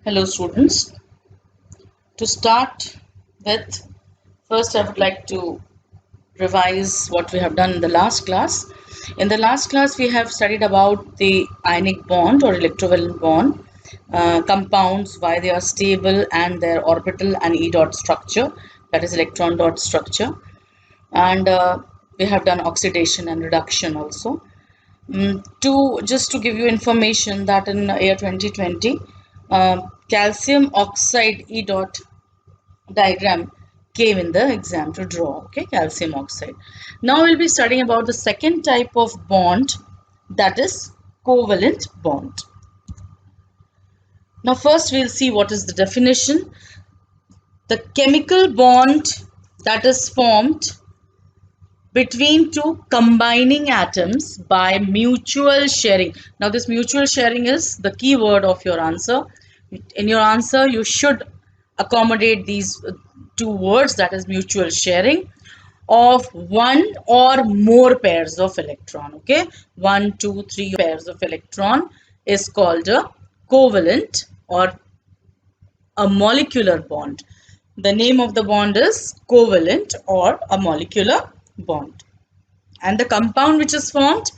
Hello students. To start with, first I would like to revise what we have done in the last class. In the last class we have studied about the ionic bond or electrovalent bond, compounds, why they are stable and their orbital and E dot structure, that is electron dot structure. And we have done oxidation and reduction also. To give you information that in year 2020, calcium oxide E dot diagram came in the exam to draw. Okay, calcium oxide. Now we'll be studying about the second type of bond, that is covalent bond. Now first we'll see what is the definition. The chemical bond that is formed between two combining atoms by mutual sharing. Now this mutual sharing is the key word of your answer. In your answer you should accommodate these two words, that is mutual sharing of one or more pairs of electron. Okay, 1 2 3 pairs of electron is called a covalent or a molecular bond. The name of the bond is covalent or a molecular bond, and the compound which is formed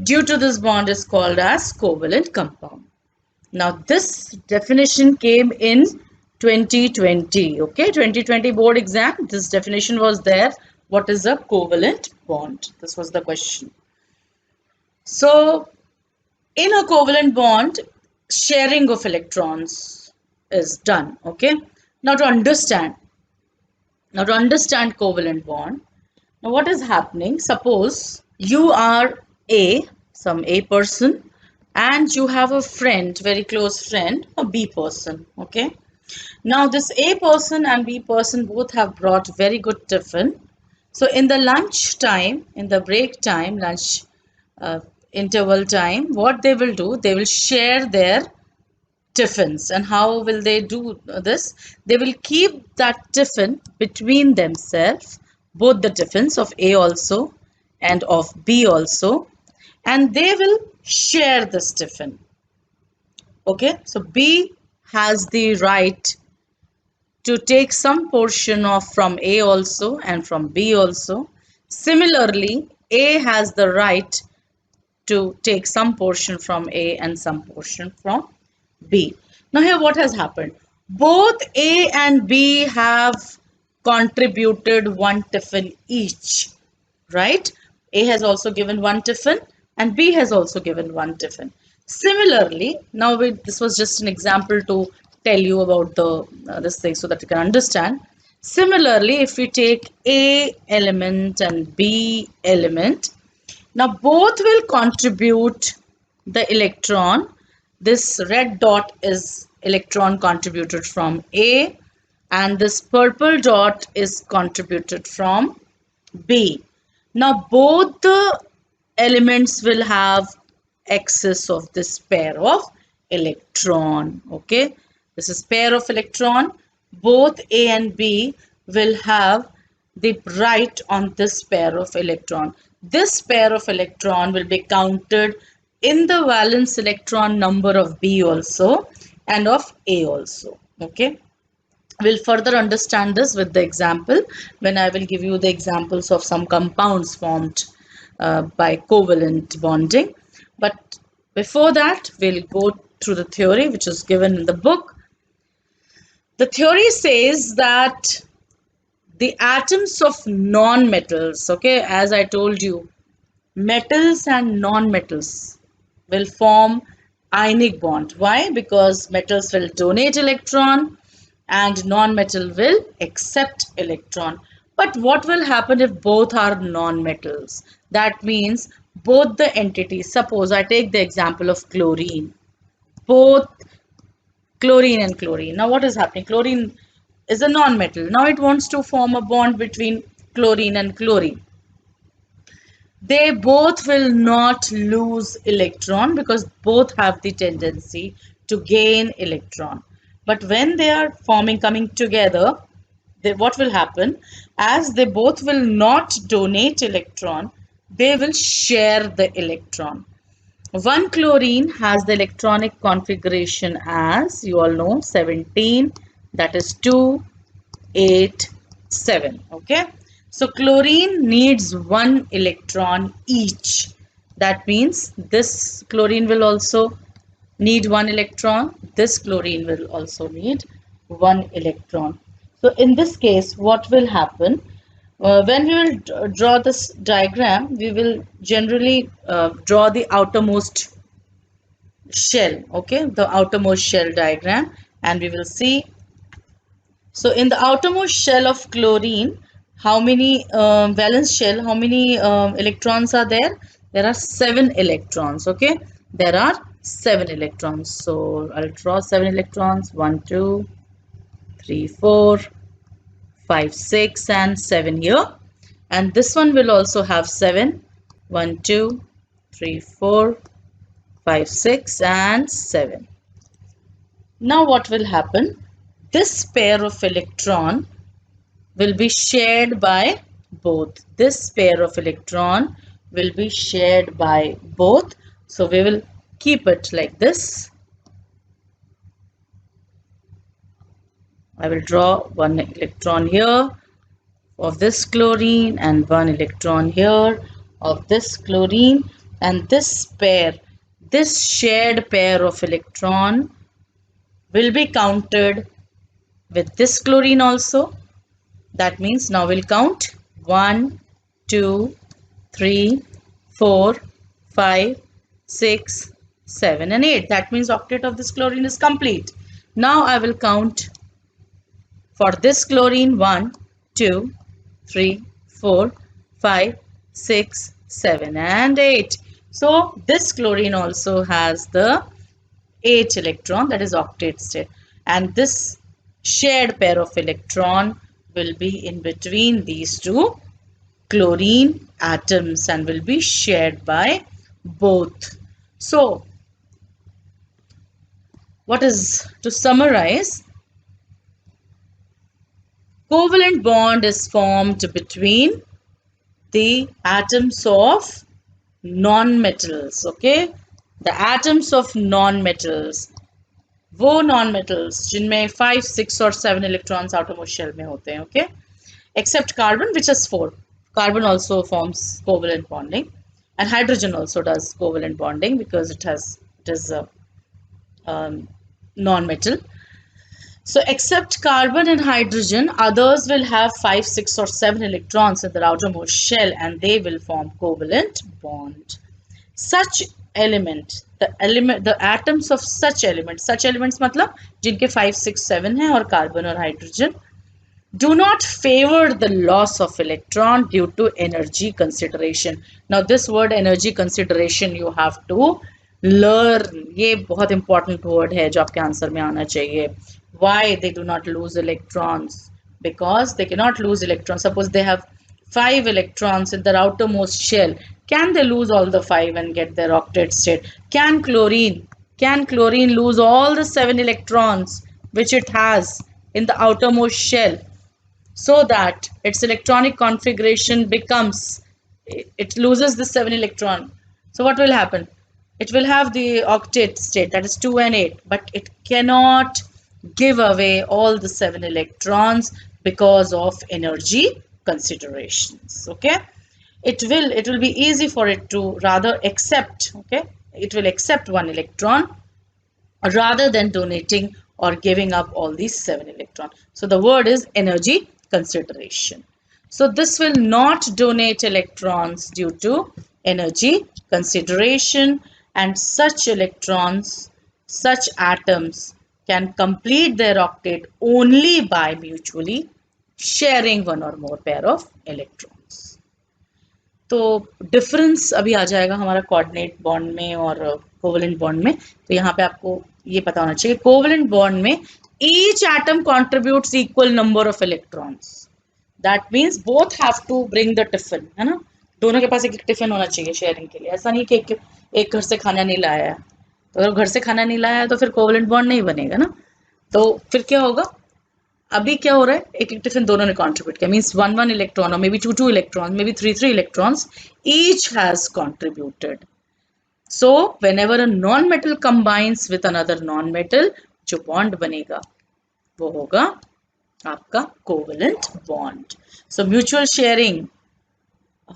due to this bond is called as covalent compound. Now this definition came in 2020. Okay, 2020 board exam, this definition was there. What is a covalent bond? This was the question. So in a covalent bond, sharing of electrons is done. Okay, now to understand covalent bond, now what is happening? Suppose you are some A person, and you have a friend, very close friend, a B person. Okay, now this A person and B person both have brought very good tiffin. So in the lunch time, in the break time, lunch uh, interval time, what they will do, they will share their tiffins. And how will they do this? They will keep that tiffin between themselves, both the tiffins of A also and of B also, and they will share this tiffin. Okay, so B has the right to take some portion of from A also and from B also. Similarly, A has the right to take some portion from A and some portion from B. Now here what has happened? Both A and B have contributed one tiffin each, right? A has also given one tiffin and B has also given one tiffin. Similarly, now this was just an example to tell you about the this thing so that you can understand. Similarly, if we take A element and B element, now both will contribute the electron. This red dot is electron contributed from A, and this purple dot is contributed from B. Now both the elements will have excess of this pair of electron. Okay, this is pair of electron. Both A and B will have the right on this pair of electron. This pair of electron will be counted in the valence electron number of B also and of A also. Okay, we'll further understand this with the example when I will give you the examples of some compounds formed by covalent bonding. But before that, we'll go through the theory which is given in the book. The theory says that the atoms of non-metals, okay, as I told you, metals and non-metals will form ionic bond. Why? Because metals will donate electron and non-metal will accept electron. But what will happen if both are non-metals? That means both the entities, suppose I take the example of chlorine, both chlorine and chlorine. Now what is happening? Chlorine is a non-metal. Now it wants to form a bond between chlorine and chlorine. They both will not lose electron because both have the tendency to gain electron. But when they are coming together, what will happen? As they both will not donate electron, they will share the electron. One chlorine has the electronic configuration as you all know 17, that is 2, 8, 7. Okay, so chlorine needs one electron each. That means this chlorine will also need one electron. This chlorine will also need one electron. So in this case, what will happen? When we will draw this diagram, we will generally draw the outermost shell, okay, the outermost shell diagram, and we will see. So in the outermost shell of chlorine, how many valence shell, how many electrons are there? There are 7 electrons, okay? There are 7 electrons. So I'll draw 7 electrons, 1, 2, 3, 4, 5, 6 and 7 here. And this one will also have 7, 1, 2, 3, 4, 5, 6 and 7. Now what will happen? This pair of electron will be shared by both. This pair of electron will be shared by both. So we will keep it like this. I will draw one electron here of this chlorine and one electron here of this chlorine, and this pair, this shared pair of electron will be counted with this chlorine also. That means now we'll count 1, 2, 3, 4, 5, 6, 7 and 8. That means octet of this chlorine is complete. Now I will count for this chlorine 1, 2, 3, 4, 5, 6, 7 and 8. So this chlorine also has the 8 electron, that is octet state, and this shared pair of electron will be in between these two chlorine atoms and will be shared by both. So what is, to summarize, covalent bond is formed between the atoms of non-metals, okay, the atoms of non-metals, वो non metals जिनमें 5, 6 और 7 electrons outermost shell में होते हैं, okay, except carbon which has 4. Carbon also forms covalent bonding, and hydrogen also does covalent bonding because it is a non-metal. So except carbon and hydrogen, others will have 5, 6 or 7 electrons in their outermost shell and they will form covalent bond. Such the atoms of such elements मतलब जिनके 5, 6, 7 हैं और carbon और hydrogen do not favor the loss of electron due to energy consideration. Now this word energy consideration you have to learn. ये बहुत important word है जो आपके आंसर में आना चाहिए. Why they do not lose electrons? Because they cannot lose electrons. Suppose they have 5 electrons in their outermost shell. Can they lose all the 5 and get their octet state? Can chlorine lose all the 7 electrons which it has in the outermost shell, so that its electronic configuration becomes, it loses the 7 electron? So what will happen? It will have the octet state, that is 2 and 8, but it cannot give away all the 7 electrons because of energy considerations, okay. It will be easy for it to rather accept, okay, it will accept 1 electron rather than donating or giving up all these 7 electrons. So the word is energy consideration. So this will not donate electrons due to energy consideration, and such electrons, such atoms can complete their octet only by mutually sharing 1 or more pair of electrons. तो difference अभी आ जाएगा हमारा coordinate bond में और covalent bond में. तो यहाँ पे आपको ये पता होना चाहिए, कोवेलेंट बॉन्ड में each atom contributes equal number of electrons. That means both have to bring the tiffin, है ना, दोनों के पास एक टिफिन होना चाहिए शेयरिंग के लिए. ऐसा नहीं कि एक घर से खाना नहीं लाया है, तो अगर घर से खाना नहीं लाया है तो फिर कोवेलेंट बॉन्ड नहीं बनेगा ना. तो फिर क्या होगा, अभी क्या हो रहा है, एक टिफिन दोनों ने कंट्रीब्यूट किया, मींस 1 इलेक्ट्रॉन और may be 2 electron, may be 3 electrons, each has contributed. So whenever a non-metal combines with another non-metal, जो bond बनेगा वो होगा आपका covalent bond. So mutual sharing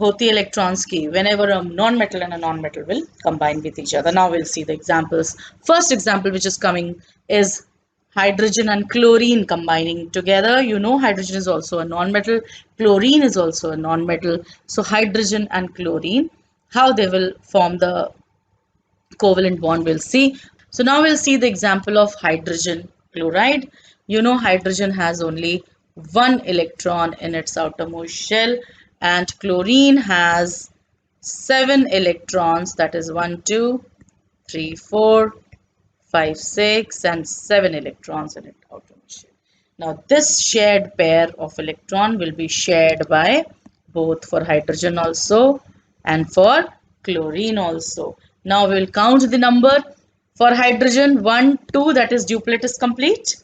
होती है electrons की whenever a non-metal and a non-metal will combine with each other. Now we'll see the examples. First example which is coming is hydrogen and chlorine combining together. You know hydrogen is also a non-metal, chlorine is also a non-metal. So hydrogen and chlorine, how they will form the covalent bond we'll see. So now we'll see the example of hydrogen chloride. You know hydrogen has only one electron in its outermost shell and chlorine has 7 electrons, that is 1, 2, 3, 4, 5, 6 and 7 electrons in its outermost shell. Now this shared pair of electron will be shared by both for hydrogen also and for chlorine also. Now we will count the number. For hydrogen 1, 2, that is duplet is complete.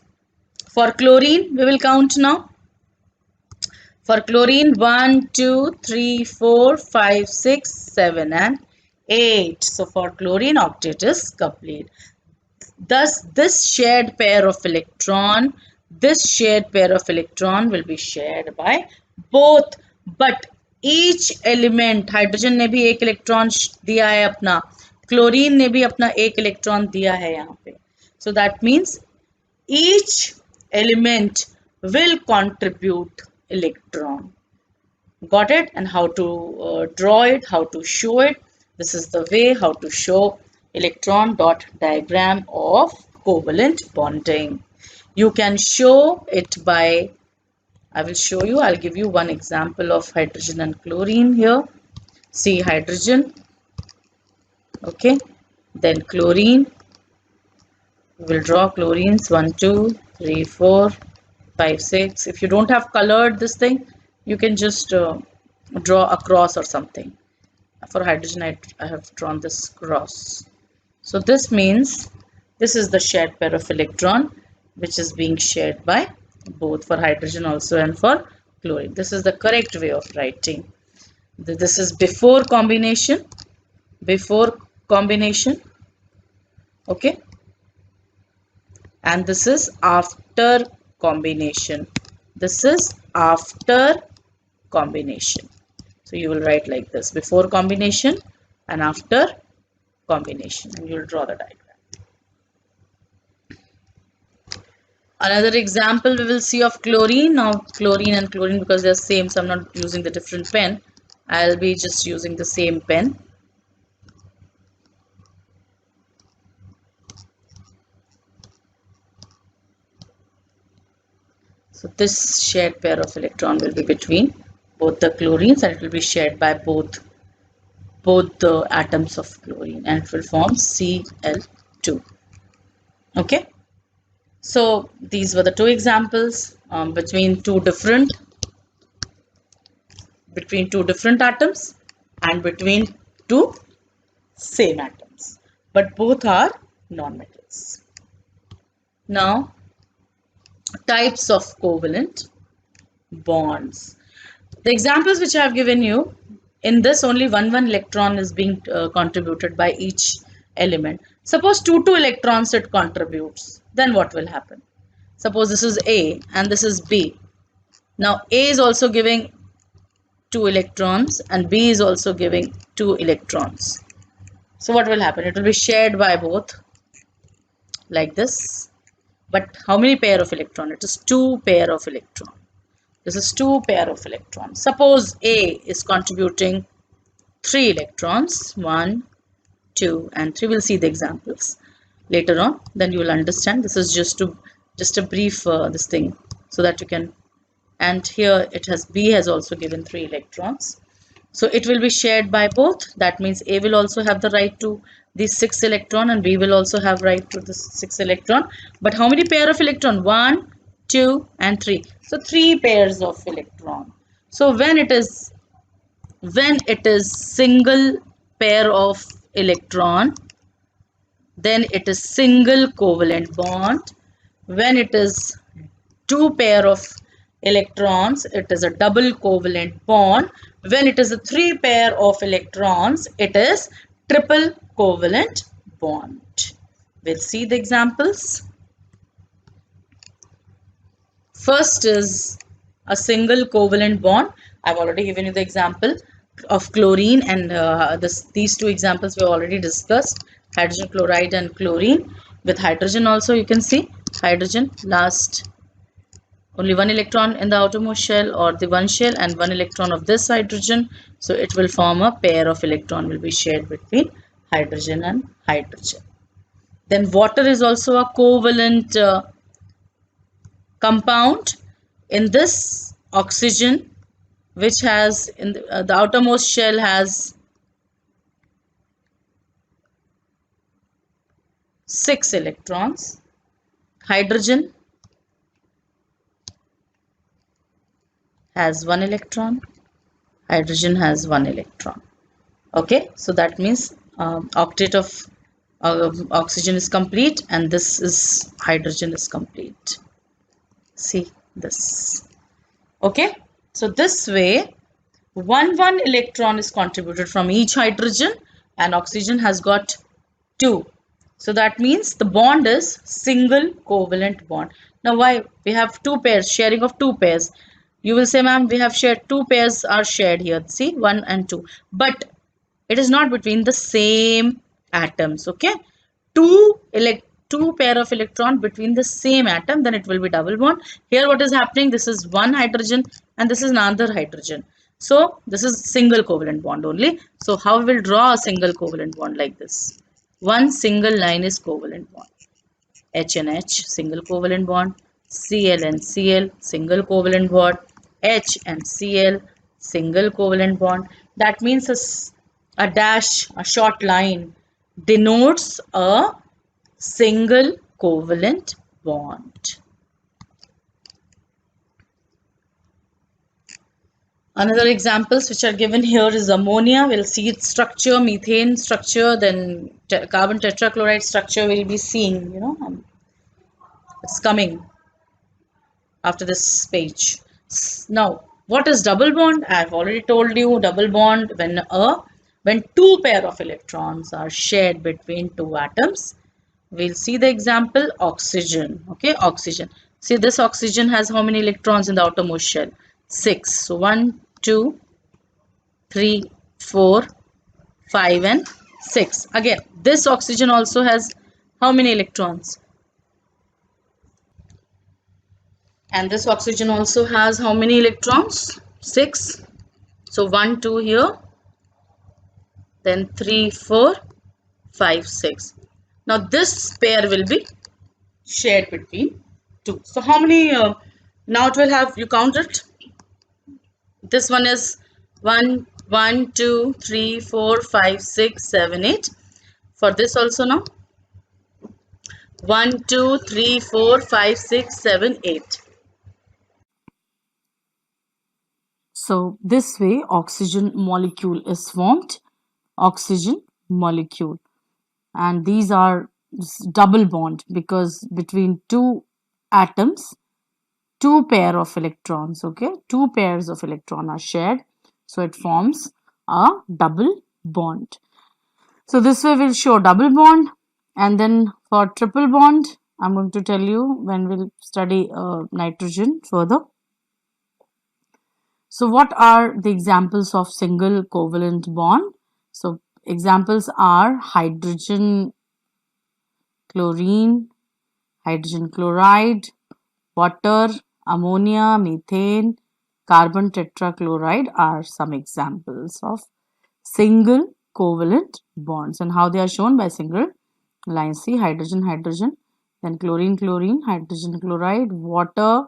For chlorine we will count now. For chlorine 1, 2, 3, 4, 5, 6, 7 and 8. So for chlorine octet is complete. Thus this shared pair of electron will be shared by both, but each element, hydrogen ने भी एक electron दिया है अपना, chlorine ने भी अपना एक इलेक्ट्रॉन दिया है यहाँ पे. So that means each element will contribute electron. Got it? And how to draw it, how to show it. This is the way how to show electron dot diagram of covalent bonding. You can show it by, I will show you, I'll give you one example of hydrogen and chlorine here. See hydrogen, okay, then chlorine. We will draw chlorines 1, 2, 3, 4, 5, 6. If you don't have colored this thing, you can just draw a cross or something. For hydrogen, I have drawn this cross. So this means this is the shared pair of electron which is being shared by both for hydrogen also and for chlorine. This is the correct way of writing. This is before combination, okay, and this is after combination. This is after combination. So you will write like this, before combination and after combination, and you will draw the diagram. Another example we will see of chlorine. Now chlorine and chlorine, because they are same, so I'm not using the different pen. I'll be just using the same pen. So this shared pair of electron will be between both the chlorines, and it will be shared by both the atoms of chlorine, and it will form Cl2. Okay. So these were the two examples between two different atoms and between two same atoms, but both are non-metals. Now, types of covalent bonds. The examples which I have given you, in this only one electron is being contributed by each element. Suppose two electrons it contributes, then what will happen? Suppose this is A and this is B. Now A is also giving 2 electrons and B is also giving 2 electrons. So what will happen? It will be shared by both like this. But how many pair of electron? It is 2 pair of electron. This is 2 pair of electrons. Suppose A is contributing 3 electrons, 1, 2 and 3. We'll see the examples later on, then you will understand. This is just a brief this thing, so that you can. And here it has, B has also given 3 electrons, so it will be shared by both. That means A will also have the right to the 6 electron and B will also have right to the 6 electron. But how many pair of electron? 1, 2 and 3. So 3 pairs of electron. So when it is single pair of electron, then it is single covalent bond. When it is 2 pair of electrons, it is a double covalent bond. When it is a 3 pair of electrons, it is triple covalent bond. We'll see the examples. First is a single covalent bond. I've already given you the example of chlorine, and these two examples we already discussed, hydrogen chloride and chlorine. With hydrogen also, you can see hydrogen last only one electron in the outermost shell, or the one shell, and one electron of this hydrogen. So it will form a pair of electron will be shared between hydrogen and hydrogen. Then water is also a covalent compound. In this, oxygen, which has in the outermost shell has 6 electrons. Hydrogen has 1 electron. Hydrogen has 1 electron. Okay, so that means octet of oxygen is complete, and this is hydrogen is complete. See this. Okay, so this way one electron is contributed from each hydrogen, and oxygen has got 2. So that means the bond is single covalent bond. Now why we have two pairs, sharing of two pairs? You will say, ma'am, we have shared two pairs are shared here. See, 1 and 2. But it is not between the same atoms. Okay, two pair of electron between the same atom, then it will be double bond. Here what is happening, this is one hydrogen and this is another hydrogen, so this is single covalent bond only. So how we will draw a single covalent bond? Like this, one single line is covalent bond. H and H, single covalent bond. Cl and Cl, single covalent bond. H and Cl, single covalent bond. That means a dash, a short line denotes a single covalent bond. Another examples which are given here is ammonia. We'll see its structure, methane structure, then carbon tetrachloride structure we'll be seeing, it's coming after this page. Now, what is double bond? I've already told you double bond when two pair of electrons are shared between two atoms. We'll see the example, oxygen. Okay, oxygen. See, this oxygen has how many electrons in the outermost shell? 6. So 1, 2, 3, 4, 5 and 6. Again, this oxygen also has how many electrons? And this oxygen also has how many electrons? 6. So 1, 2 here. Then 3, 4, 5, 6. Now this pair will be shared between two. So how many, now it will have, you count it. This one is 1, 1, 2, 3, 4, 5, 6, 7, 8. For this also now, 1, 2, 3, 4, 5, 6, 7, 8. So this way oxygen molecule is formed, oxygen molecule, and these are double bond because between two atoms, two pair of electrons, okay, two pairs of electron are shared, so it forms a double bond. So this way we'll show double bond, and then for triple bond I'm going to tell you when we'll study nitrogen further. So what are the examples of single covalent bond? So examples are hydrogen chlorine, hydrogen chloride, water, ammonia, methane, carbon tetrachloride are some examples of single covalent bonds, and how they are shown by single lines. See, hydrogen, hydrogen, then chlorine, chlorine, hydrogen chloride, water,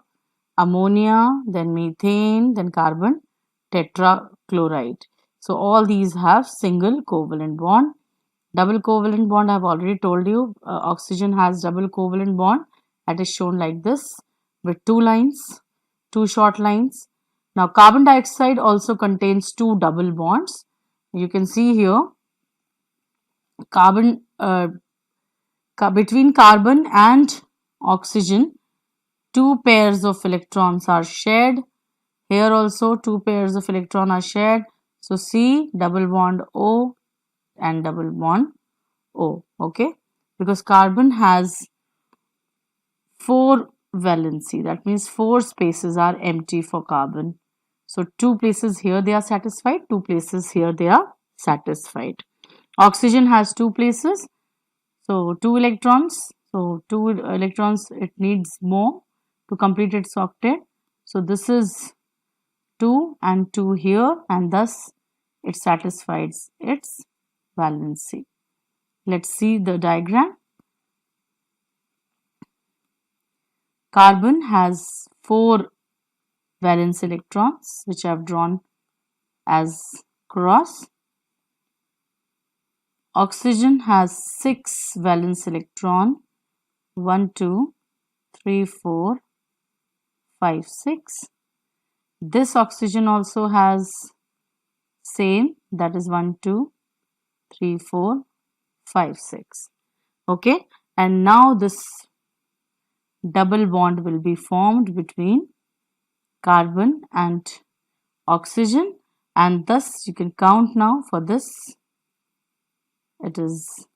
ammonia, then methane, then carbon tetrachloride. So all these have single covalent bond. Double covalent bond, I've already told you, oxygen has double covalent bond that is shown like this with two lines, two short lines. Now carbon dioxide also contains two double bonds. You can see here carbon between carbon and oxygen, two pairs of electrons are shared. Here also two pairs of electrons are shared. So C double bond O and double bond O. Okay, because carbon has 4 valency. That means 4 spaces are empty for carbon. So 2 places here they are satisfied, 2 places here they are satisfied. Oxygen has 2 places, so 2 electrons. So 2 electrons, it needs more to complete its octet. So this is 2 and 2 here, and thus it satisfies its valency. Let's see the diagram. Carbon has 4 valence electrons, which I have drawn as cross. Oxygen has 6 valence electron, 1, 2, 3, 4, 5, 6. This oxygen also has same, that is 1, 2, 3, 4, 5, 6. Okay, and now this double bond will be formed between carbon and oxygen, and thus you can count now for this. It is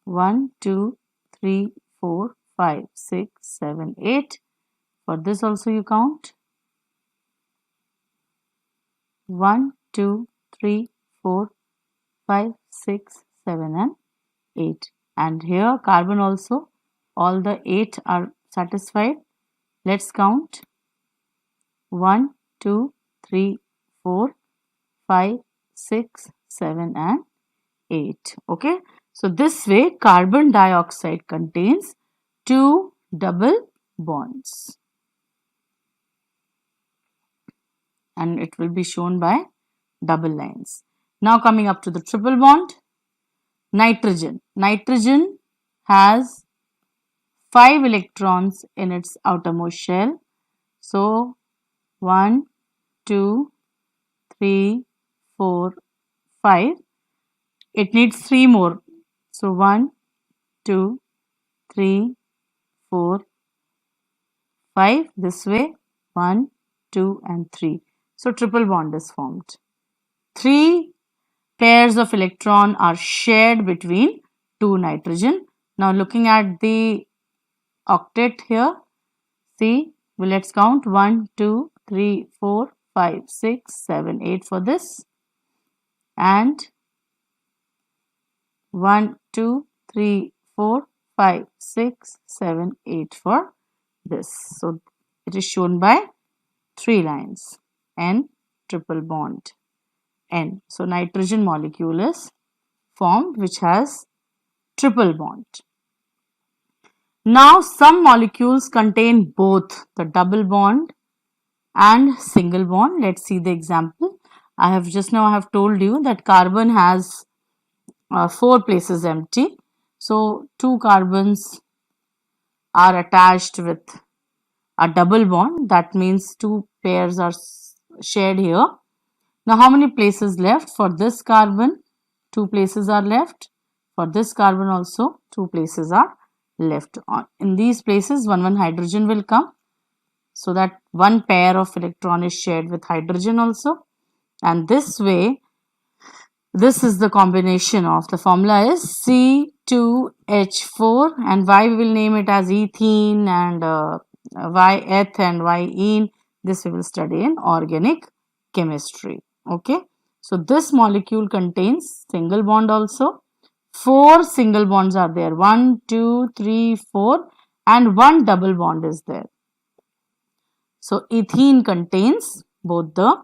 1, 2, 3, 4, 5, 6, 7, 8. For this also you count 1, 2, 3, 4, 5, 6, 7 and 8. And here carbon also, all the 8 are satisfied. Let's count 1, 2, 3, 4, 5, 6, 7 and 8. Okay, so this way carbon dioxide contains 2 double bonds, and it will be shown by double lines. Now coming up to the triple bond, nitrogen. Nitrogen has 5 electrons in its outermost shell. So 1, 2, 3, 4, 5. It needs 3 more. So 1, 2, 3, 4, 5. This way 1, 2 and 3. So triple bond is formed. 3 pairs of electron are shared between 2 nitrogen. Now looking at the octet here, see, well, let's count 1, 2, 3, 4, 5, 6, 7, 8 for this, and 1, 2, 3, 4, 5, 6, 7, 8 for this. So it is shown by 3 lines. N triple bond N. So nitrogen molecule is formed which has triple bond. Now some molecules contain both the double bond and single bond. Let's see the example. I have told you that carbon has 4 places empty. So 2 carbons are attached with a double bond. That means 2 pairs are shared here. Now how many places left? For this carbon 2 places are left. For this carbon also 2 places are left. In these places one hydrogen will come, so that 1 pair of electron is shared with hydrogen also, and this way this is the combination of the formula is C2H4, and why we will name it as ethene, and why eth and why ene, this we will study in organic chemistry. Okay, so this molecule contains single bond also. 4 single bonds are there, 1, 2, 3, 4, and 1 double bond is there. So ethene contains both the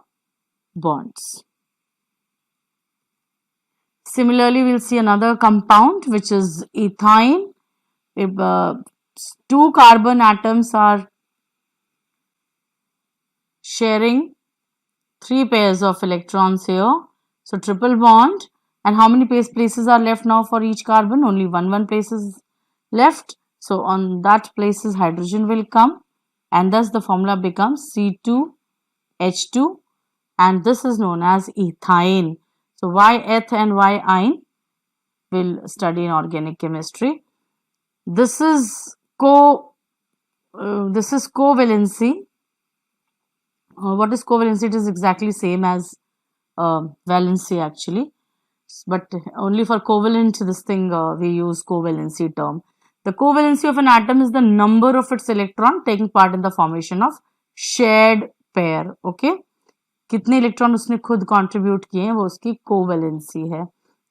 bonds. Similarly, we'll see another compound which is ethyne. If 2 carbon atoms are sharing 3 pairs of electrons here, so triple bond, and how many places are left now for each carbon? Only one place is left. So on that places hydrogen will come, and thus the formula becomes C2H2, and this is known as ethyne. So why eth and why ine will study in organic chemistry. This is covalency. What is covalency? It is exactly same as valency actually. but only for covalent this thing we use covalency term. The covalency of an atom is the number of its electron taking part in the formation of shared pair. Okay, कितने electron उसने खुद contribute किए हैं वो उसकी covalency है.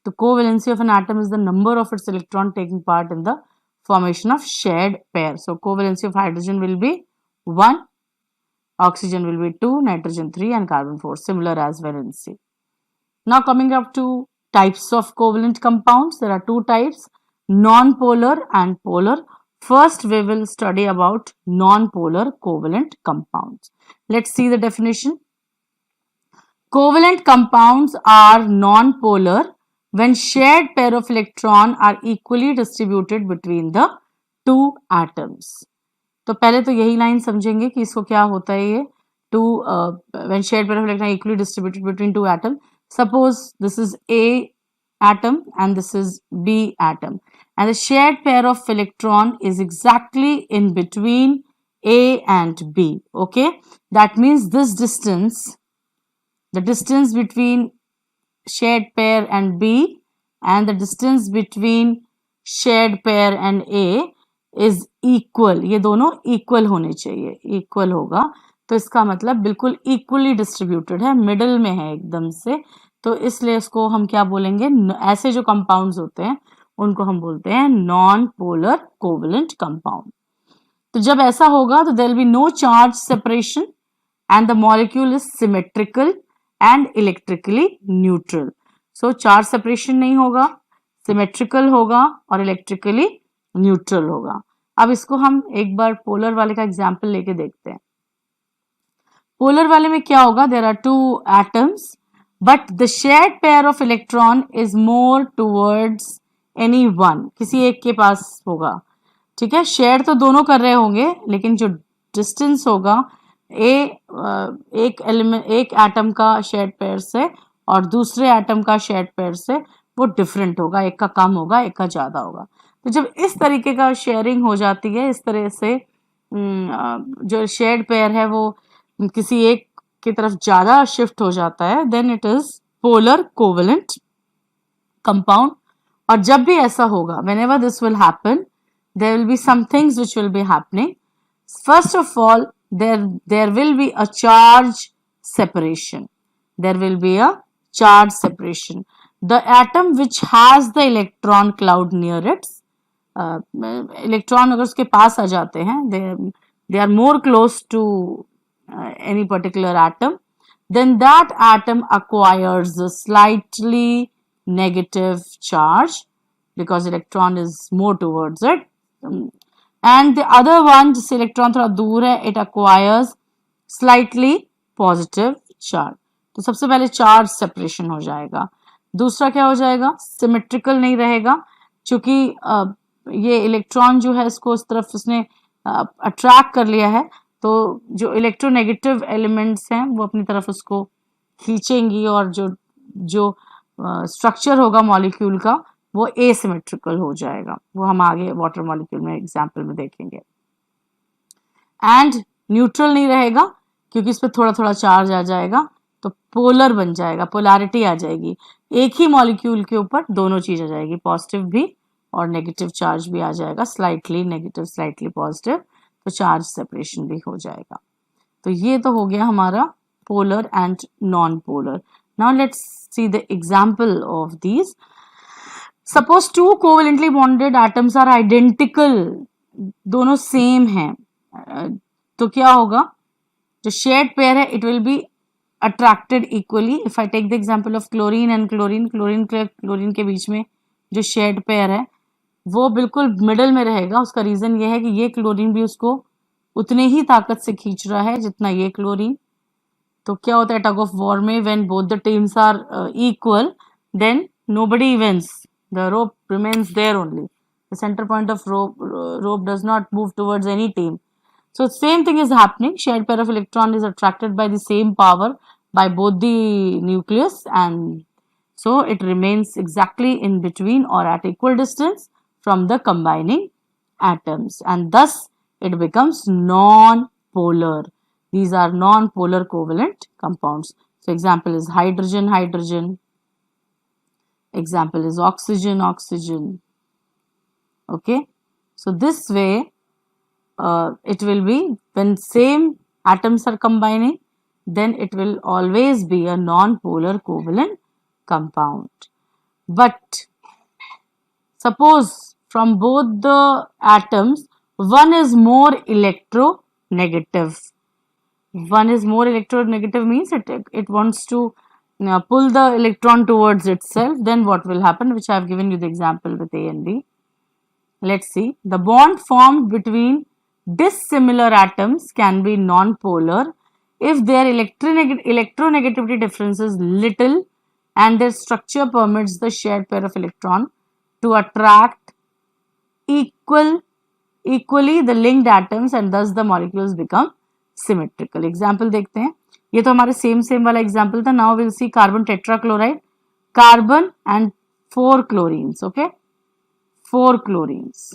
तो covalency of an atom is the number of its electron taking part in the formation of shared pair. So covalency of hydrogen will be 1, oxygen will be 2, nitrogen 3 and carbon 4, similar as valency. Now coming up to types of covalent compounds, there are two types, non-polar and polar. First we will study about non-polar covalent compounds. Let's see the definition. Covalent compounds are non-polar when shared pair of electron are equally distributed between the two atoms. तो पहले तो यही line समझेंगे कि इसको क्या होता है ये when shared pair of electron equally distributed between two atoms. Suppose this is A atom and this is B atom and the shared pair of electron is exactly in between A and B. Okay, that means this distance, the distance between shared pair and B and the distance between shared pair and A is equal. ये दोनों equal होने चाहिए, equal होगा तो इसका मतलब बिल्कुल equally distributed है, middle में है एकदम से. तो इसलिए इसको हम क्या बोलेंगे, ऐसे जो compounds होते हैं उनको हम बोलते हैं non-polar covalent compound. तो जब ऐसा होगा तो there will be no charge separation and the molecule is symmetrical and electrically neutral. So charge separation नहीं होगा, symmetrical होगा और electrically neutral होगा. अब इसको हम एक बार polar वाले का example लेके देखते हैं. Polar वाले में क्या होगा, there are two atoms but the shared pair of electron is more towards any one. किसी एक के पास होगा, ठीक है. शेयर तो दोनों कर रहे होंगे लेकिन जो डिस्टेंस होगा एक एलिमेंट, एक एटम का शेयर्ड पेयर से और दूसरे एटम का शेयर्ड पेयर से वो डिफरेंट होगा, एक का कम होगा एक का ज़्यादा होगा. तो जब इस तरीके का शेयरिंग हो जाती है, इस तरह से जो शेयर्ड पेयर है वो किसी एक की तरफ ज़्यादा शिफ्ट हो जाता है, then it is polar covalent compound. और जब भी ऐसा होगा, whenever this will happen, there will be some things which will be happening. First of all, there will be a charge separation. There will be a charge separation. The atom which has the electron cloud near it, electron अगर उसके पास आ जाते हैं, they are more close to any particular atom, then that atom acquires a slightly negative charge because electron is more towards it. And the other one, जिससे electron थोड़ा दूर है, it acquires slightly positive charge. तो सबसे पहले charge separation हो जाएगा. दूसरा क्या हो जाएगा, सिमेट्रिकल नहीं रहेगा क्योंकि ये इलेक्ट्रॉन जो है इसको इस तरफ उसने अट्रैक्ट कर लिया है, तो जो इलेक्ट्रोनेगेटिव एलिमेंट्स हैं वो अपनी तरफ उसको खींचेंगी और जो स्ट्रक्चर होगा मॉलिक्यूल का वो एसिमेट्रिकल हो जाएगा. वो हम आगे वाटर मॉलिक्यूल में एग्जाम्पल में देखेंगे. एंड न्यूट्रल नहीं रहेगा क्योंकि इस पर थोड़ा थोड़ा चार्ज आ जाएगा, तो पोलर बन जाएगा, पोलैरिटी आ जाएगी. एक ही मॉलिक्यूल के ऊपर दोनों चीज आ जाएगी, पॉजिटिव भी और नेगेटिव चार्ज भी आ जाएगा, स्लाइटली नेगेटिव स्लाइटली पॉजिटिव, तो चार्ज सेपरेशन भी हो जाएगा. तो ये तो हो गया हमारा polar and non polar. Now let's see the example of these. Suppose two covalently bonded atoms are identical, दोनों सेम हैं, तो क्या होगा, जो shared pair है it will be attracted equally. If I take the example of chlorine and chlorine के बीच में जो shared pair है वो बिल्कुल मिडल में रहेगा. उसका रीजन ये है कि ये क्लोरीन भी उसको उतने ही ताकत से खींच रहा है जितना ये क्लोरीन. तो क्या होता है टग ऑफ वॉर में, when both the teams are equal, then nobody wins. The rope remains there only. The center point of rope does not move towards any team. So same thing is happening. Shared pair of electron is attracted by the same power by both the nucleus, and so it remains exactly in between or at equal distance from the combining atoms, and thus it becomes non-polar. These are non-polar covalent compounds. So example is hydrogen, Example is oxygen, oxygen. Okay, so this way it will be when same atoms are combining, then it will always be a non-polar covalent compound. But suppose from both the atoms, one is more electronegative. One is more electronegative means it wants to pull the electron towards itself. Then what will happen, which I have given you the example with A and B. Let's see. The bond formed between dissimilar atoms can be non-polar if their electronegativity difference is little and their structure permits the shared pair of electron to attract equally the linked atoms and thus the molecules become symmetrical. Example देखते हैं. ये तो हमारे same वाला example था. Now we'll see carbon tetrachloride, carbon and 4 chlorines. Okay, 4 chlorines.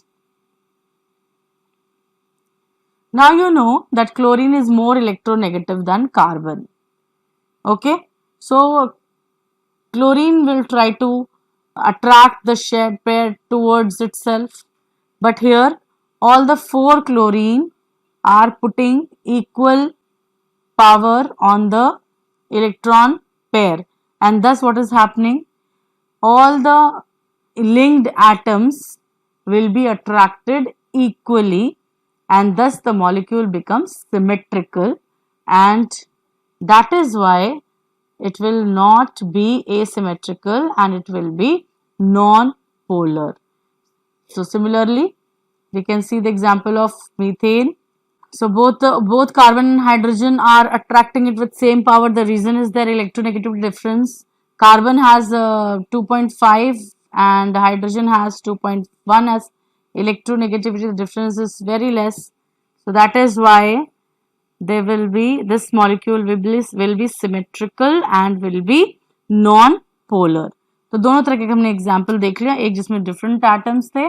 Now you know that chlorine is more electronegative than carbon. Okay, so chlorine will try to attract the shared pair towards itself, but here all the 4 chlorine are putting equal power on the electron pair, and thus what is happening, all the linked atoms will be attracted equally and thus the molecule becomes symmetrical, and that is why it will not be asymmetrical and it will be non-polar. So similarly, we can see the example of methane. So both carbon and hydrogen are attracting it with same power. The reason is their electronegativity difference. Carbon has 2.5 and hydrogen has 2.1 as electronegativity difference is very less. So that is why this molecule will be symmetrical and will be non-polar. तो दोनों तरह के हमने example देख लिया, एक जिसमें different atoms थे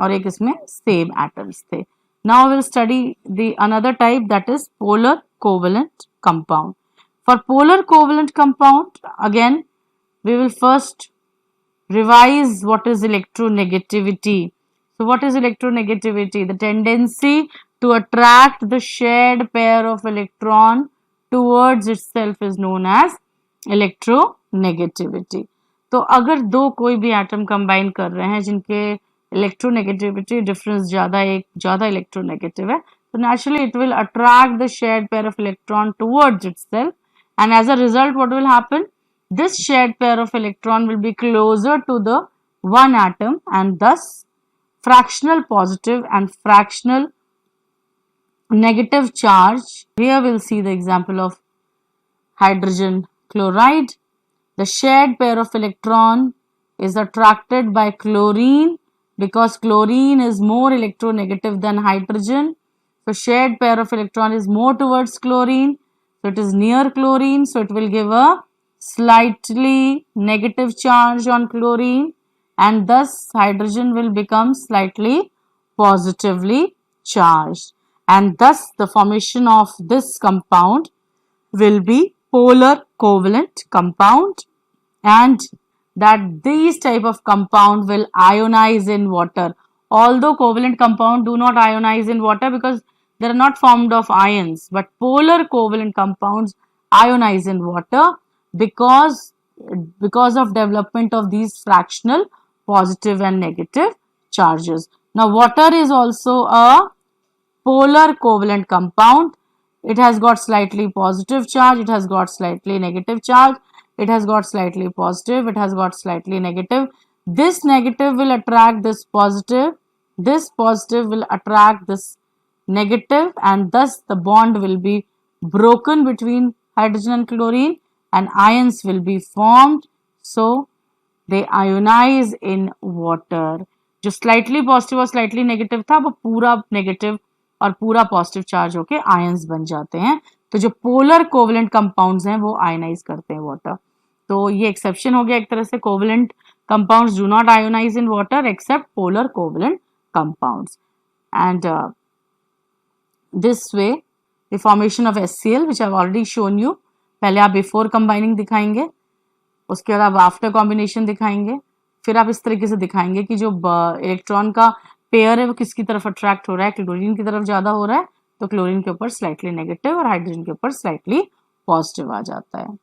और एक इसमें सेम एटम्स थे. Now we'll study the another type, that is polar covalent compound. For polar covalent compound, again we will first revise what is electronegativity. So what is electronegativity? The tendency to attract the shared pair of electron towards itself is known as electronegativity. तो अगर दो कोई भी atom combine कर रहे हैं जिनके electronegativity difference ज्यादा इलेक्ट्रोनेगेटिव है, तो naturally it will attract the shared pair of electron towards itself, and as a result what will happen, this shared pair of electron will be closer to the one atom and thus fractional positive and fractional negative charge. Here we'll see the example of hydrogen chloride. The shared pair of electron is attracted by chlorine because chlorine is more electronegative than hydrogen. So shared pair of electron is more towards chlorine. So it is near chlorine. So it will give a slightly negative charge on chlorine, and thus hydrogen will become slightly positively charged. And thus the formation of this compound will be polar covalent compound, and that these type of compound will ionize in water. Although covalent compound do not ionize in water because they are not formed of ions, but polar covalent compounds ionize in water because of development of these fractional positive and negative charges. Now water is also a polar covalent compound. It has got slightly positive charge, it has got slightly negative charge, it has got slightly positive, it has got slightly negative. This negative will attract this positive will attract this negative, and thus the bond will be broken between hydrogen and chlorine and ions will be formed. So they ionize in water. जो slightly positive और slightly negative था वो पूरा negative और पूरा positive charge होके ions बन जाते हैं. तो जो पोलर कोवलेंट कंपाउंड्स हैं वो आयनाइज करते हैं वाटर. तो ये एक्सेप्शन हो गया एक तरह से. Covalent compounds do not ionize in water except polar covalent compounds. And this way the formation of HCl which I have already shown you. पहले आप बिफोर कंबाइनिंग दिखाएंगे, उसके बाद आप आफ्टर कॉम्बिनेशन दिखाएंगे, फिर आप इस तरीके से दिखाएंगे कि जो इलेक्ट्रॉन का पेयर है वो किसकी तरफ अट्रैक्ट हो रहा है, क्लोरीन की तरफ ज्यादा हो रहा है तो क्लोरीन के ऊपर स्लाइटली नेगेटिव और हाइड्रोजन के ऊपर स्लाइटली पॉजिटिव आ जाता है।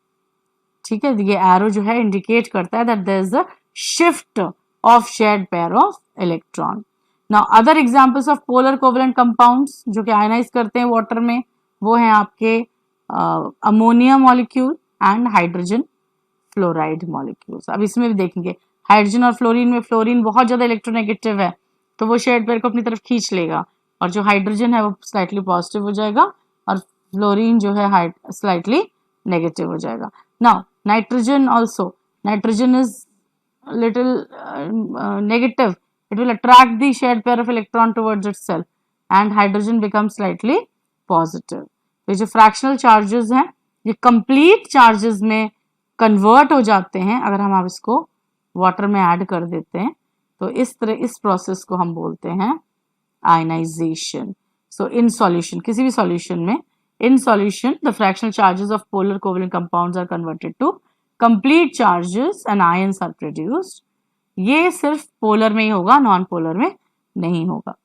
ठीक है, ये एरो जो है इंडिकेट करता है that there is a shift of shared pair of electron. Now other examples of polar covalent compounds जो कि आयनाइज करते हैं वाटर में, वो हैं आपके ammonia molecule and hydrogen fluoride molecules. अब इसमें भी देखेंगे हाइड्रोजन और फ्लोरीन में, फ्लोरीन बहुत ज्यादा इलेक्ट्रोनेगेटिव है तो वो शेयर्ड पेयर को अपनी तरफ खींच लेगा, और जो हाइड्रोजन है वो स्लाइटली पॉजिटिव हो जाएगा और फ्लोरीन जो है स्लाइटली नेगेटिव हो जाएगा। Now nitrogen also, nitrogen is little negative, it will attract the shared pair of electron towards itself and hydrogen becomes slightly positive। तो जो फ्रैक्शनल चार्जेस हैं ये कंप्लीट चार्जेस में कन्वर्ट हो जाते हैं अगर हम आप इसको वाटर में ऐड कर देते हैं, तो इस तरह इस प्रोसेस को हम बोलते हैं आयनाइजेशन। सो इन सॉल्यूशन, किसी भी सॉल्यूशन में, in solution the fractional charges of polar covalent compounds are converted to complete charges and ions are produced। ये सिर्फ पोलर में ही होगा, नॉन पोलर में नहीं होगा।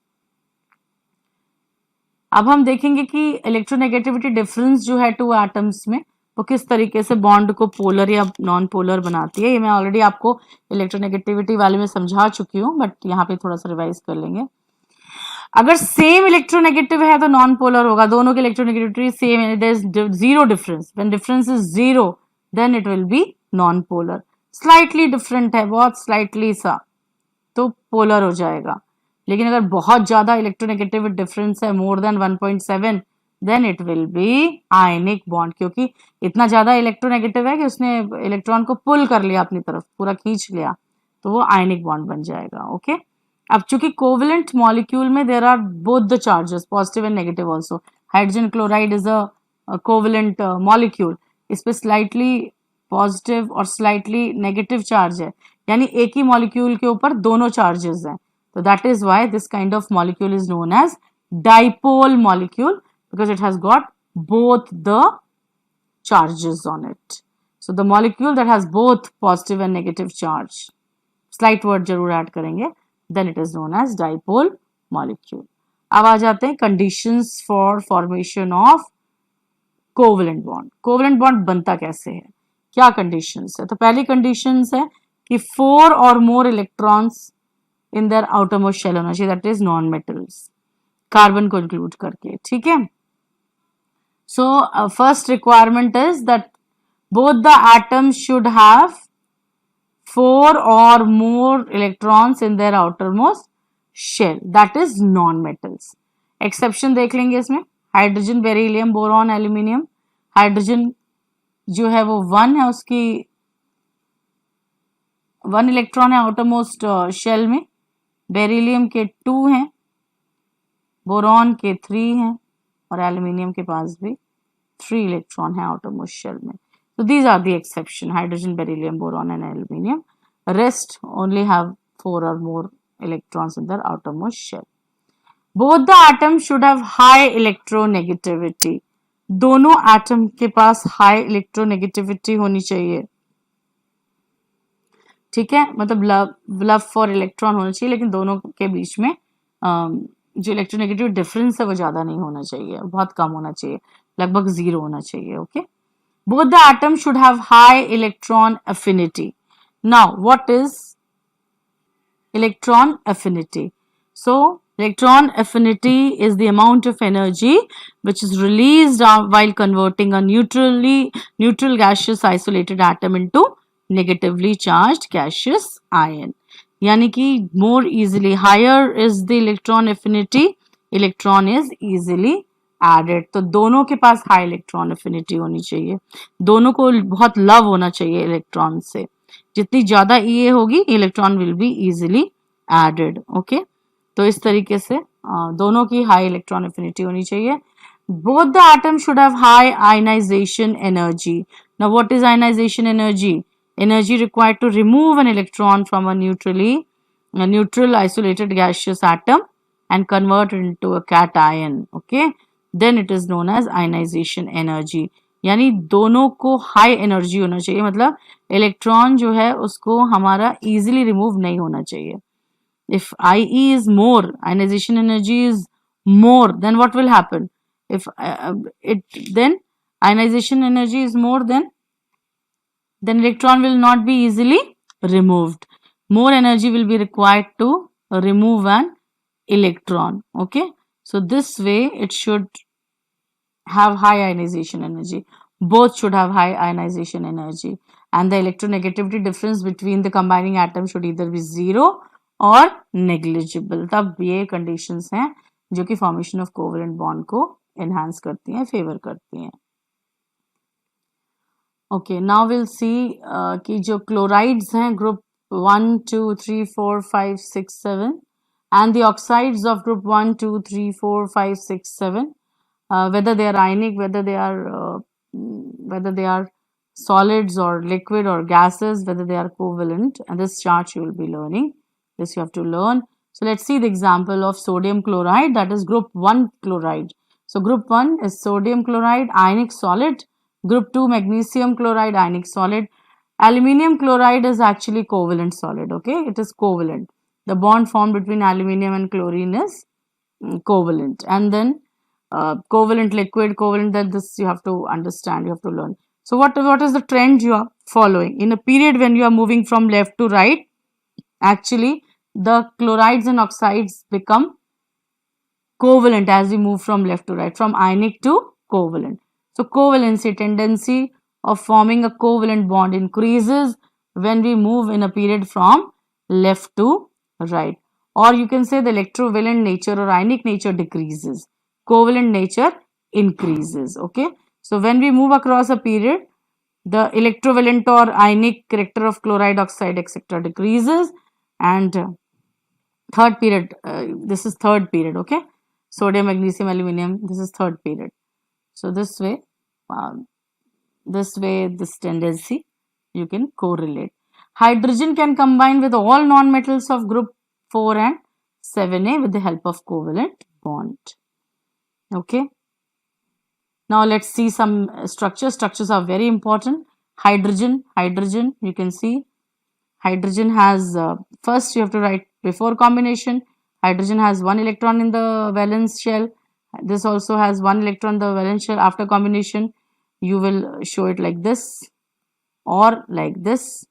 अब हम देखेंगे कि इलेक्ट्रोनेगेटिविटी डिफरेंस जो है टू एटम्स में वो किस तरीके से बॉन्ड को पोलर या नॉन पोलर बनाती है। ये मैं ऑलरेडी आपको इलेक्ट्रोनेगेटिविटी वाले में समझा चुकी हूँ, बट यहाँ पे थोड़ा सा रिवाइज कर लेंगे। अगर सेम इलेक्ट्रोनेगेटिव है तो नॉन पोलर होगा, दोनों की इलेक्ट्रोनेगेटिविटी सेम है, there is zero difference, when difference is zero then it will be non polar. Slightly different है, बहुत स्लाइटली सा, तो पोलर हो जाएगा। लेकिन अगर बहुत ज्यादा इलेक्ट्रोनेगेटिव डिफरेंस है, more than 1.7, then it will be ionic bond, क्योंकि इतना ज्यादा इलेक्ट्रोनेगेटिव है कि उसने इलेक्ट्रॉन को पुल कर लिया अपनी तरफ, पूरा खींच लिया, तो वो आयनिक बॉन्ड बन जाएगा। ओके अब चूंकि कोवेलेंट मॉलिक्यूल में there are both the charges positive and negative also, hydrogen chloride is a covalent molecule, इस पे स्लाइटली पॉजिटिव और स्लाइटली नेगेटिव चार्ज है, यानी एक ही मॉलिक्यूल के ऊपर दोनों चार्जेस हैं, तो that is why this kind of molecule is known as dipole molecule, because it has got both the charges on it। So the molecule that has both positive and negative charge, slight word जरूर add करेंगे, then it is known as dipole molecule। अब आ जाते हैं conditions for formation of covalent bond। covalent bond बनता कैसे है, क्या conditions है? तो पहली conditions है कि 4 or more electrons in their outermost shell होना चाहिए, that is non metals, carbon को इंक्लूड करके। ठीक है, so first requirement is that both the atoms should have 4 or more electrons in their outermost shell, that is non-metals। exception देख लेंगे इसमें, hydrogen, beryllium, boron, aluminium. Hydrogen जो है वो 1 है, उसकी 1 इलेक्ट्रॉन है आउटरमोस्ट शेल में, बेरिलियम के 2 हैं, बोरॉन के 3 हैं और एल्यूमिनियम के पास भी 3 इलेक्ट्रॉन है आउटरमोस्ट शेल में। So these are the exception, hydrogen, beryllium, boron and aluminium. Rest only have 4 or more electrons in their outermost shell। Both the atoms should have high electronegativity। दोनों atom के पास high electronegativity होनी चाहिए। ठीक है, मतलब love for electron होना चाहिए, लेकिन दोनों के बीच में जो इलेक्ट्रोनेगेटिव डिफरेंस है वो ज्यादा नहीं होना चाहिए, बहुत कम होना चाहिए, लगभग 0 होना चाहिए। Okay Both the atoms should have high electron affinity। Now, what is electron affinity? So, electron affinity is the amount of energy which is released while converting a neutral gaseous isolated atom into negatively charged gaseous ion। यानी कि more easily, higher is the electron affinity, electron is easily added. तो दोनों के पास high electron affinity होनी चाहिए, दोनों को बहुत लव होना चाहिए इलेक्ट्रॉन से, जितनी ज्यादा ईए होगी electron will be easily added. Okay, तो इस तरीके से दोनों की हाई इलेक्ट्रॉन एफिनिटी होनी चाहिए। Both the atom should have high ionization energy. Now what is ionization energy? Energy required to remove an electron from a neutral isolated gaseous atom and convert it into a cation। Okay, then it is known as ionization energy। यानी दोनों को high energy होना चाहिए, मतलब electron जो है उसको हमारा इजीली रिमूव नहीं होना चाहिए. If IE is more, ionization energy is more, then what will happen? If it then ionization energy is more, then electron will not be easily removed. More energy will be required to remove an electron. Okay, so this way it should have high ionization energy. Both should have high ionization energy, and the electronegativity difference between the combining atoms should either be zero और negligible. तब ये conditions हैं जो कि formation of covalent bond को enhance करती हैं, favor करती हैं. Okay, now we'll see कि जो chlorides हैं group 1, 2, 3, 4, 5, 6, 7 and the oxides of group 1, 2, 3, 4, 5, 6, 7, whether they are ionic, whether they are solids or liquid or gases, whether they are covalent, and this chart you will be learning. This you have to learn. So let's see the example of sodium chloride, that is group 1 chloride. So group 1 is sodium chloride, ionic solid. Group 2 magnesium chloride, ionic solid. Aluminium chloride is actually covalent solid. Okay, it is covalent. The bond formed between aluminium and chlorine is covalent. And then covalent liquid, covalent, that this you have to understand, you have to learn. So what is the trend you are following? In a period when you are moving from left to right, actually the chlorides and oxides become covalent as we move from left to right, from ionic to covalent. So covalency, tendency of forming a covalent bond increases when we move in a period from left to right. Or you can say the electrovalent nature or ionic nature decreases. Covalent nature increases. Okay. So when we move across a period, the electrovalent or ionic character of chloride, oxide, etc. decreases. And third period, this is third period. Okay. Sodium, magnesium, aluminium, this is third period. So this way, this tendency you can correlate. Hydrogen can combine with all nonmetals of group 4 and 7a with the help of covalent bond. Okay. Now let's see some structures. Structures are very important. Hydrogen, you can see hydrogen has, first you have to write before combination. Hydrogen has 1 electron in the valence shell. This also has 1 electron in the valence shell. After combination, you will show it like this or like this.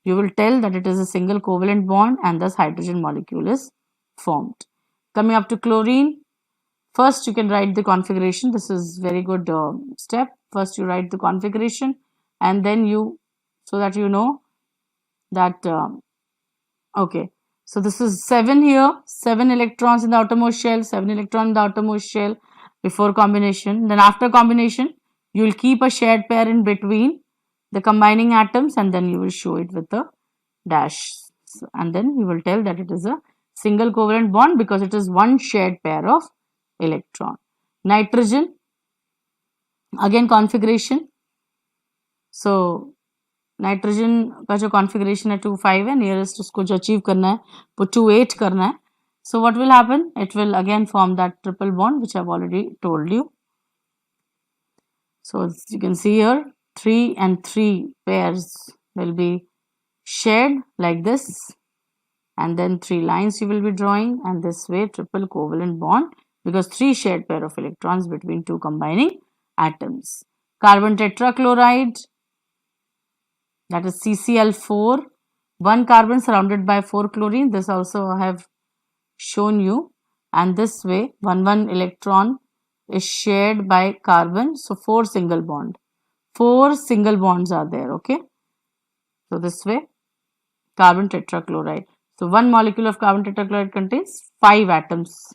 You will tell that it is a single covalent bond and thus hydrogen molecule is formed. Coming up to chlorine, first you can write the configuration. This is very good step. First you write the configuration and then you, so that you know that, okay. So this is 7 here, 7 electrons in the outermost shell, 7 electrons in the outermost shell before combination. Then after combination, you will keep a shared pair in between the combining atoms and then you will show it with a dash. And then you will tell that it is a single covalent bond because it is one shared pair of electron. Nitrogen, again configuration. So nitrogen का जो configuration है 2,5 है, nearest उसको जो achieve करना है वो 2,8 करना है. So what will happen? It will again form that triple bond which I've already told you. So you can see here 3 and 3 pairs will be shared like this, and then 3 lines you will be drawing, and this way triple covalent bond because 3 shared pair of electrons between 2 combining atoms. Carbon tetrachloride, that is CCl4, 1 carbon surrounded by 4 chlorine. This also I have shown you, and this way 1 electron is shared by carbon. So 4 single bond, 4 single bonds are there. Okay, so this way carbon tetrachloride. So 1 molecule of carbon tetrachloride contains 5 atoms,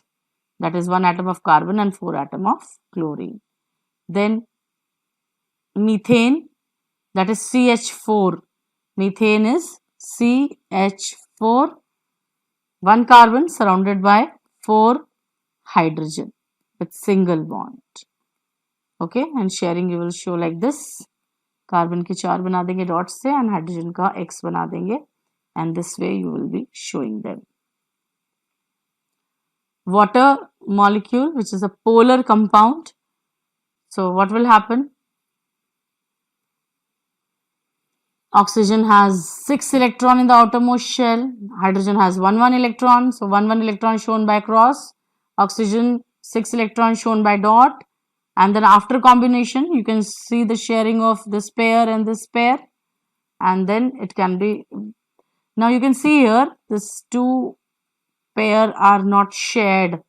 that is 1 atom of carbon and 4 atom of chlorine. Then methane, that is CH4. Methane is CH4, 1 carbon surrounded by 4 hydrogen with single bond. Okay, and sharing you will show like this. Carbon के 4 बना देंगे dots से and hydrogen का X बना देंगे, and this way you will be showing them. Water molecule, which is a polar compound. So what will happen? Oxygen has 6 electron in the outermost shell. Hydrogen has 1 electron. So 1 electron shown by cross. Oxygen 6 electrons shown by dot. And then after combination, you can see the sharing of this pair and this pair. And then it can be, now you can see here, this two pair are not shared.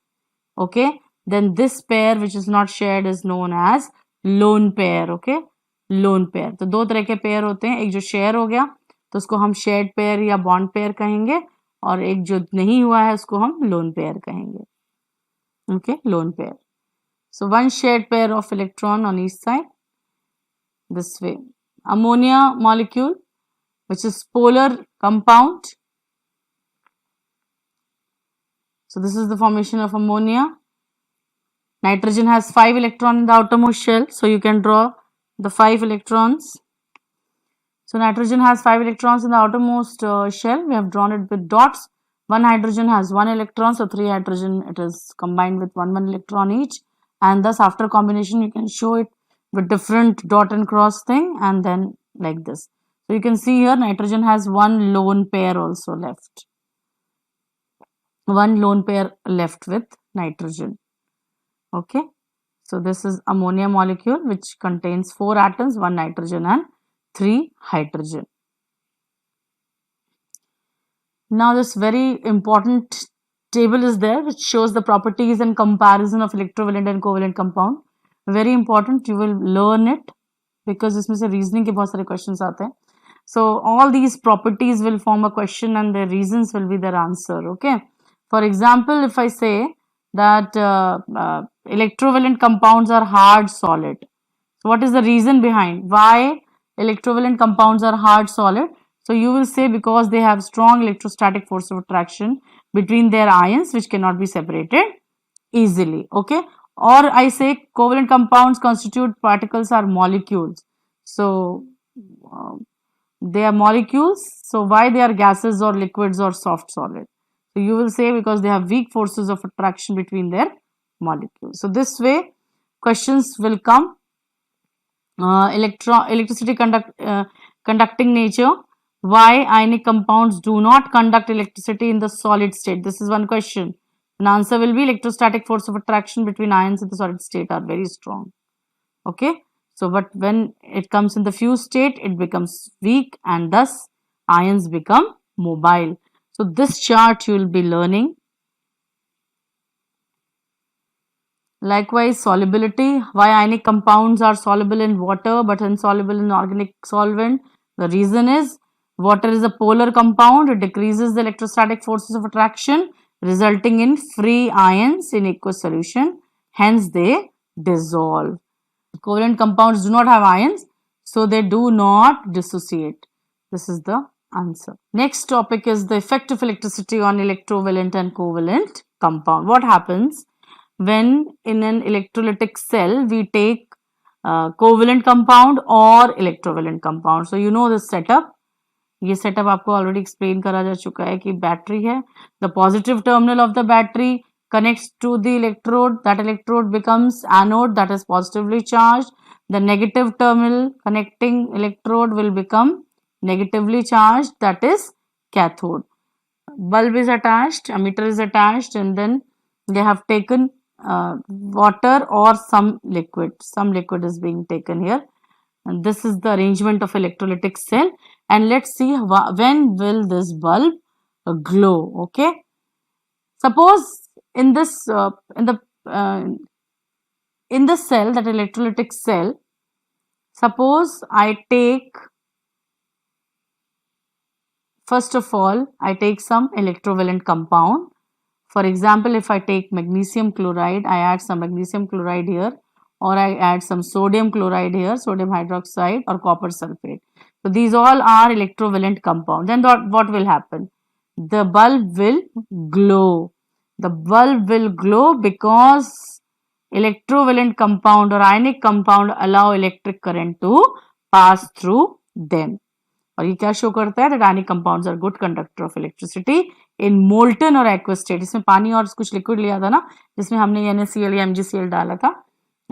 Okay. Then this pair which is not shared is known as lone pair. Okay. Lone pair, तो दो तरह के pair होते हैं, एक जो share हो गया तो उसको हम शेयर्ड पेयर या बॉन्ड पेयर कहेंगे, और एक जो नहीं हुआ है उसको हम लोन पेयर कहेंगे. Okay, lone pair. So one shared pair of electron on each side this way. Ammonia molecule, which is polar compound. So this is the formation of ammonia. Nitrogen has 5 electrons in the outermost shell, so you can draw the 5 electrons. So nitrogen has 5 electrons in the outermost shell. We have drawn it with dots. One hydrogen has 1 electron, so 3 hydrogen, it is combined with 1 electron each, and thus after combination you can show it with different dot and cross thing, and then like this. So you can see here nitrogen has one lone pair also left. One lone pair left with nitrogen. Okay, so this is ammonia molecule which contains 4 atoms, 1 nitrogen and 3 hydrogen. Now this very important table is there which shows the properties and comparison of electrovalent and covalent compound. Very important, you will learn it because इसमें से reasoning के बहुत सारे questions आते हैं. So all these properties will form a question and the reasons will be their answer. Okay. For example, if I say that electrovalent compounds are hard solid. So what is the reason behind why electrovalent compounds are hard solid? So you will say because they have strong electrostatic force of attraction between their ions which cannot be separated easily. Okay. Or I say covalent compounds constitute particles are molecules. So they are molecules. So why they are gases or liquids or soft solid? So you will say because they have weak forces of attraction between their molecules. So this way questions will come. Electricity conducting nature. Why ionic compounds do not conduct electricity in the solid state? This is one question. An answer will be electrostatic force of attraction between ions in the solid state are very strong. Okay. So but when it comes in the fused state, it becomes weak and thus ions become mobile. So this chart you will be learning. Likewise, solubility. Why ionic compounds are soluble in water but insoluble in organic solvent? The reason is water is a polar compound. It decreases the electrostatic forces of attraction resulting in free ions in aqueous solution. Hence, they dissolve. Covalent compounds do not have ions, so they do not dissociate. This is the answer. Next topic is the effect of electricity on electrovalent and covalent compound. What happens when in an electrolytic cell we take covalent compound or electrovalent compound? So you know this setup. ये setup आपको already explain करा जा चुका है कि battery है. The positive terminal of the battery connects to the electrode. That electrode becomes anode, that is positively charged. The negative terminal connecting electrode will become negatively charged, that is cathode. Bulb is attached, ammeter is attached, and then they have taken water or some liquid. Some liquid is being taken here. And this is the arrangement of electrolytic cell. And let's see when will this bulb glow. Okay. Suppose in this in the cell, that electrolytic cell, suppose I take, first of all, I take some electrovalent compound. For example, if I take magnesium chloride, I add some magnesium chloride here, or I add some sodium chloride here, sodium hydroxide or copper sulfate. So these all are electrovalent compounds. Then what will happen? The bulb will glow. The bulb will glow because electrovalent compound or ionic compound allow electric current to pass through them. और ये क्या show करता है? That ionic compounds are good conductor of electricity in molten or aqueous state. इसमें पानी और कुछ liquid लिया था ना, जिसमें हमने NaCl या MgCl डाला था,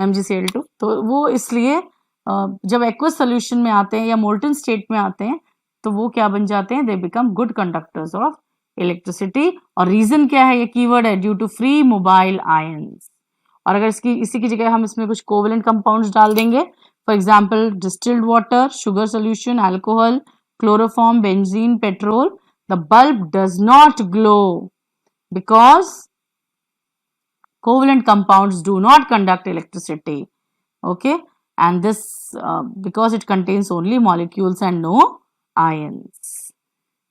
MgCl2, तो वो इसलिए जब एक्वस सोल्यूशन में आते हैं या मोल्टन स्टेट में आते हैं तो वो क्या बन जाते हैं, they become good conductors of electricity. और रीजन क्या है, ये कीवर्ड है, due to free mobile ions. और अगर इसी की जगह हम इसमें कुछ कोवेलेंट कंपाउंड्स डाल देंगे, for example distilled water, sugar solution, alcohol, chloroform, benzene, petrol, the bulb does not glow because covalent compounds do not conduct electricity. Okay, and this because it contains only molecules and no ions,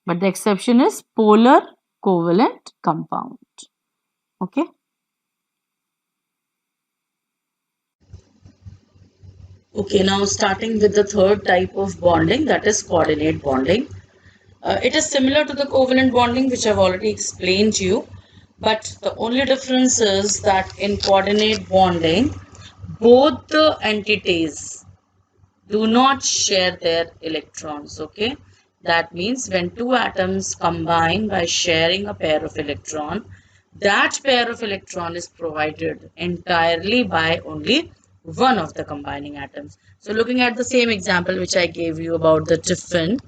but the exception is polar covalent compound. Okay. Okay, now starting with the third type of bonding, that is coordinate bonding. It is similar to the covalent bonding, which I've already explained to you, but the only difference is that in coordinate bonding, both the entities do not share their electrons. Okay, that means when two atoms combine by sharing a pair of electron, that pair of electron is provided entirely by only one of the combining atoms. So looking at the same example which I gave you about the tiffin,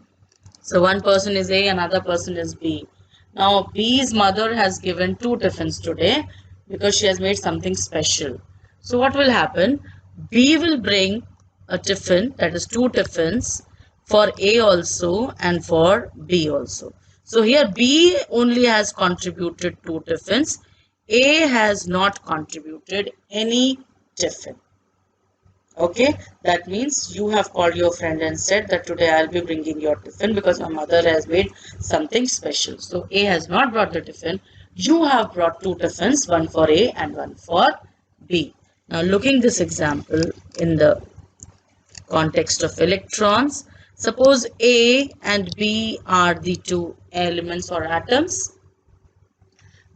so one person is A, another person is B. Now B's mother has given two tiffins today because she has made something special. So what will happen? B will bring a tiffin, that is two tiffins, for A also and for B also. So here B only has contributed two tiffins. A has not contributed any tiffin. Okay, that means you have called your friend and said that today I'll be bringing your tiffin because my mother has made something special. So A has not brought the tiffin. You have brought two tiffins, one for A and one for B. Now looking this example in the context of electrons, suppose A and B are the two elements or atoms.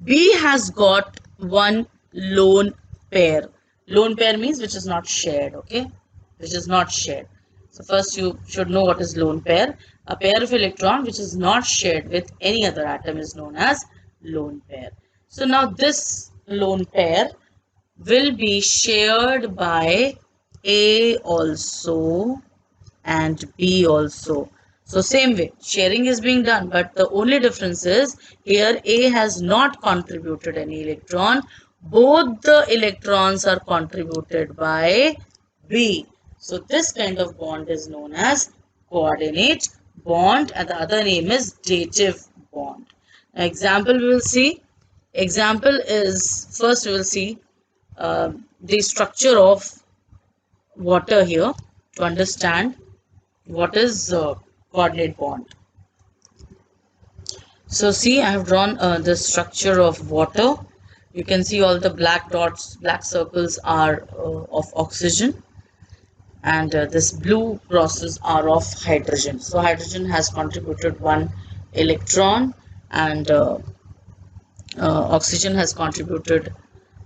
B has got one lone pair. Lone pair means which is not shared, okay? Which is not shared. So first you should know what is lone pair. A pair of electron which is not shared with any other atom is known as lone pair. So now this lone pair will be shared by A also and B also. So same way, sharing is being done, but the only difference is here A has not contributed any electron. Both the electrons are contributed by B. So this kind of bond is known as coordinate bond, and the other name is dative bond. An example we will see. Example is, first we will see the structure of water here to understand what is coordinate bond. So see, I have drawn the structure of water. You can see all the black dots, black circles are of oxygen, and this blue crosses are of hydrogen. So hydrogen has contributed one electron, and oxygen has contributed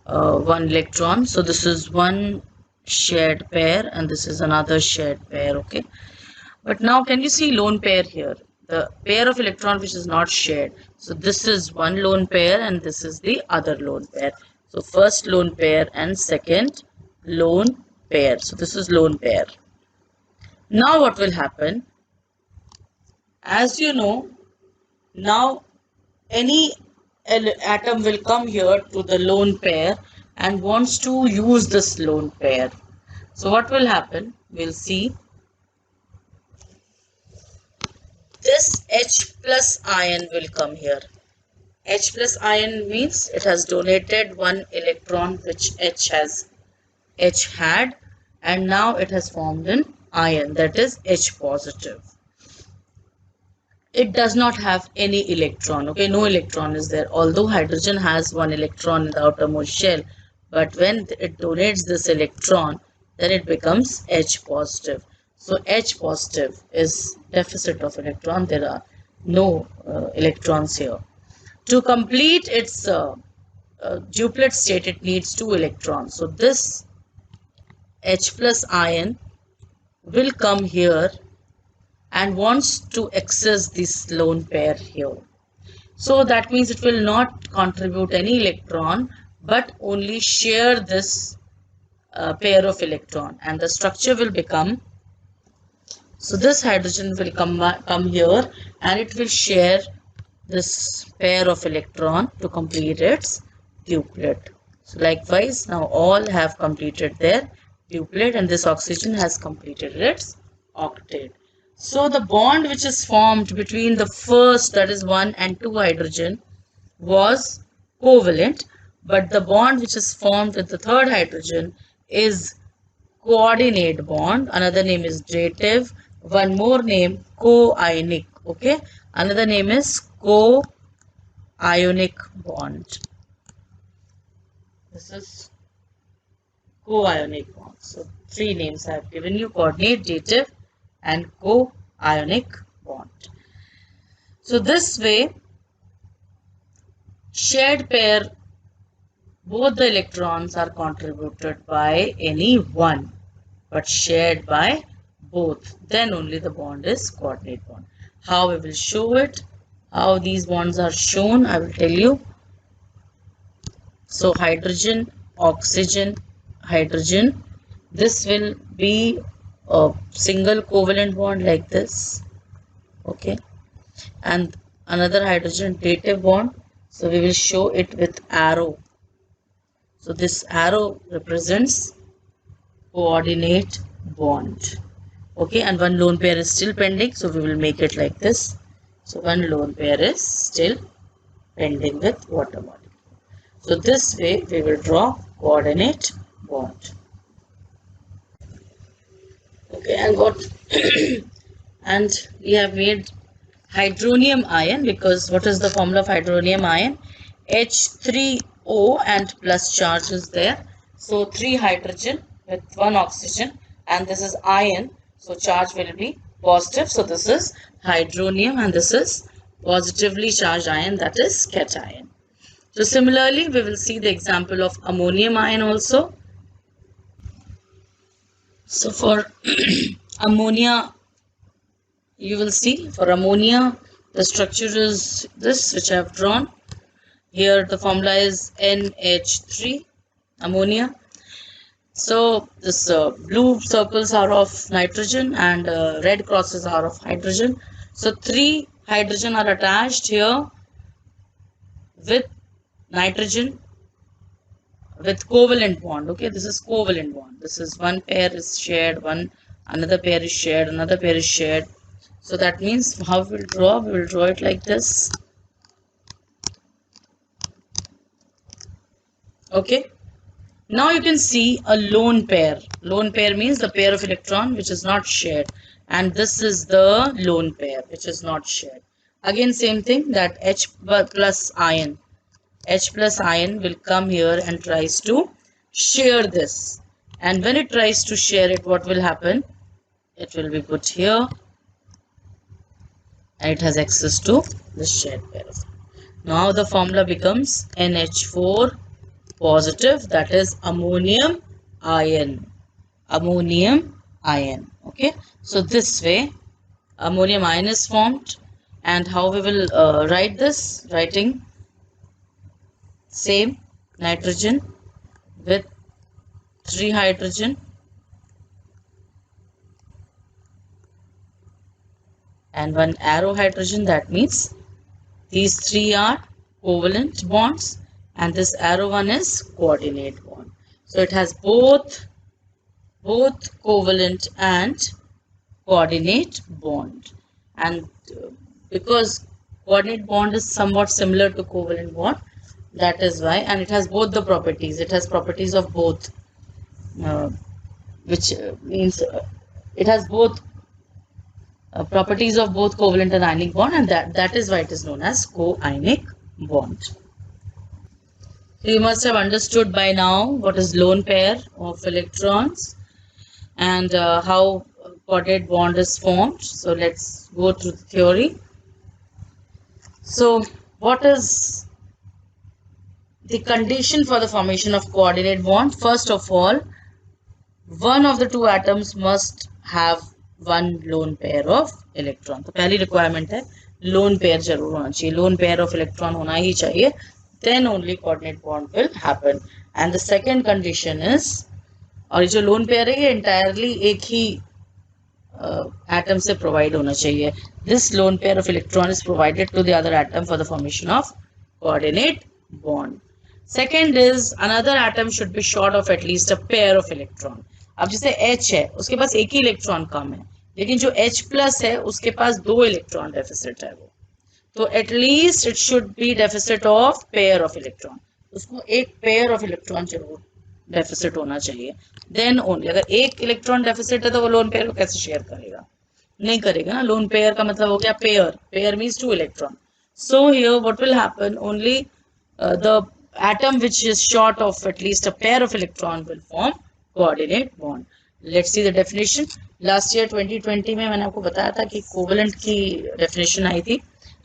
one electron. So this is one shared pair and this is another shared pair. Okay, but now can you see lone pair here, the pair of electron which is not shared? So this is one lone pair and this is the other lone pair. So first lone pair and second lone pair. So this is lone pair. Now what will happen? As you know, now any atom will come here to the lone pair and wants to use this lone pair. So what will happen? We'll see. This H plus ion will come here. H plus ion means it has donated one electron which H had, and now it has formed an ion, that is H positive. It does not have any electron. Okay, no electron is there, although hydrogen has one electron in the outermost shell, but when it donates this electron, then it becomes H positive. So H positive is deficit of electron. There are no electrons here. To complete its duplet state, it needs two electrons. So this H plus ion will come here and wants to access this lone pair here. So that means it will not contribute any electron but only share this pair of electron, and the structure will become, so this hydrogen will come here and it will share this pair of electron to complete its duplet. So likewise, now all have completed their duplet and this oxygen has completed its octet. So the bond which is formed between the first, that is 1 and 2 hydrogen, was covalent, but the bond which is formed with the third hydrogen is coordinate bond. Another name is dative. One more name, co-ionic. Okay, another name is co-ionic bond. This is co-ionic bond. So three names I have given you: coordinate, dative, and co-ionic bond. So this way, shared pair, both the electrons are contributed by any one, but shared by both, then only the bond is coordinate bond. How we will show it, how these bonds are shown, I will tell you. So hydrogen, oxygen, hydrogen, this will be a single covalent bond like this, okay, and another hydrogen dative bond, so we will show it with arrow. So this arrow represents coordinate bond. Okay, and one lone pair is still pending, so we will make it like this. So one lone pair is still pending with water molecule. So this way we will draw coordinate bond. Okay, and what and we have made hydronium ion, because what is the formula of hydronium ion? H3O and plus charge is there. So 3 hydrogen with 1 oxygen, and this is ion, so charge will be positive. So this is hydronium and this is positively charged ion, that is cation. So similarly, we will see the example of ammonium ion also. So for ammonia, you will see for ammonia, the structure is this which I have drawn. Here the formula is NH3, ammonia. So this blue circles are of nitrogen and red crosses are of hydrogen. So 3 hydrogen are attached here with nitrogen with covalent bond. Okay, this is covalent bond. This is one pair is shared, another pair is shared, another pair is shared. So that means how we will draw? We will draw it like this. Okay. Now you can see a lone pair. Lone pair means the pair of electron which is not shared. And this is the lone pair which is not shared. Again same thing, that H plus ion. H plus ion will come here and tries to share this. And when it tries to share it, what will happen? It will be put here. And it has access to the shared pair. Now the formula becomes NH4 positive, that is ammonium ion. Ammonium ion. Okay, so this way ammonium ion is formed. And how we will write this? Writing same nitrogen with 3 hydrogen and 1 arrow hydrogen. That means these 3 are covalent bonds and this arrow one is coordinate bond. So it has both covalent and coordinate bond. And because coordinate bond is somewhat similar to covalent bond, that is why, and it has both the properties. It has properties of both, which means it has both properties of both covalent and ionic bond, and that is why it is known as co-ionic bond. So you must have understood by now what is lone pair of electrons and how coordinate bond is formed. So let's go through the theory. So what is the condition for the formation of coordinate bond? First of all, one of the 2 atoms must have 1 lone pair of electron. तो पहली requirement है lone pair जरूर होना चाहिए, lone pair of electron होना ही चाहिए, then only coordinate bond will happen. And the second condition is और ये जो लोन पेयर है ये इंटायरली एक ही एटम से प्रोवाइड होना चाहिए. This lone pair of electron is provided to the other atom for the formation of coordinate bond. Second is another atom should be short of at least a pair of electron. अब जैसे H है उसके पास एक ही electron कम है, लेकिन जो H plus है उसके पास 2 इलेक्ट्रॉन डेफिसिट है वो, तो at least it should be deficit of pair of electron. उसको एक पेयर ऑफ इलेक्ट्रॉन जरूर डेफिसिट होना चाहिए. देन ओनली, अगर एक इलेक्ट्रॉन डेफिसिट है तो वो लोन पेयर को कैसे शेयर करेगा? नहीं करेगा ना. लोन पेयर का मतलब हो गया pair. Pair means 2 electron. So here what will happen, only the atom which is short of at least a pair of electron will form coordinate bond. Let's see the definition. Last year 2020 में मैंने आपको बताया था कि covalent की definition आई थी.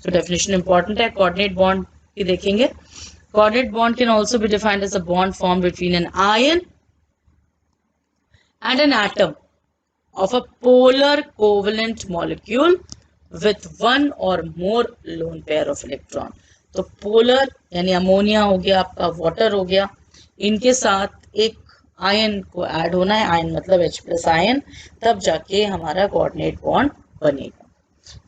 So definition important है. coordinate bond की देखेंगे. coordinate bond can also be defined as a bond formed between an ion and an atom of a polar covalent molecule with one or more lone pair of electron. तो polar यानी ammonia हो गया, आपका water हो गया, इनके साथ एक आयन को ऐड होना है. आयन मतलब H प्लस आयन, तब जाके हमारा कोऑर्डिनेट बॉन्ड बनेगा.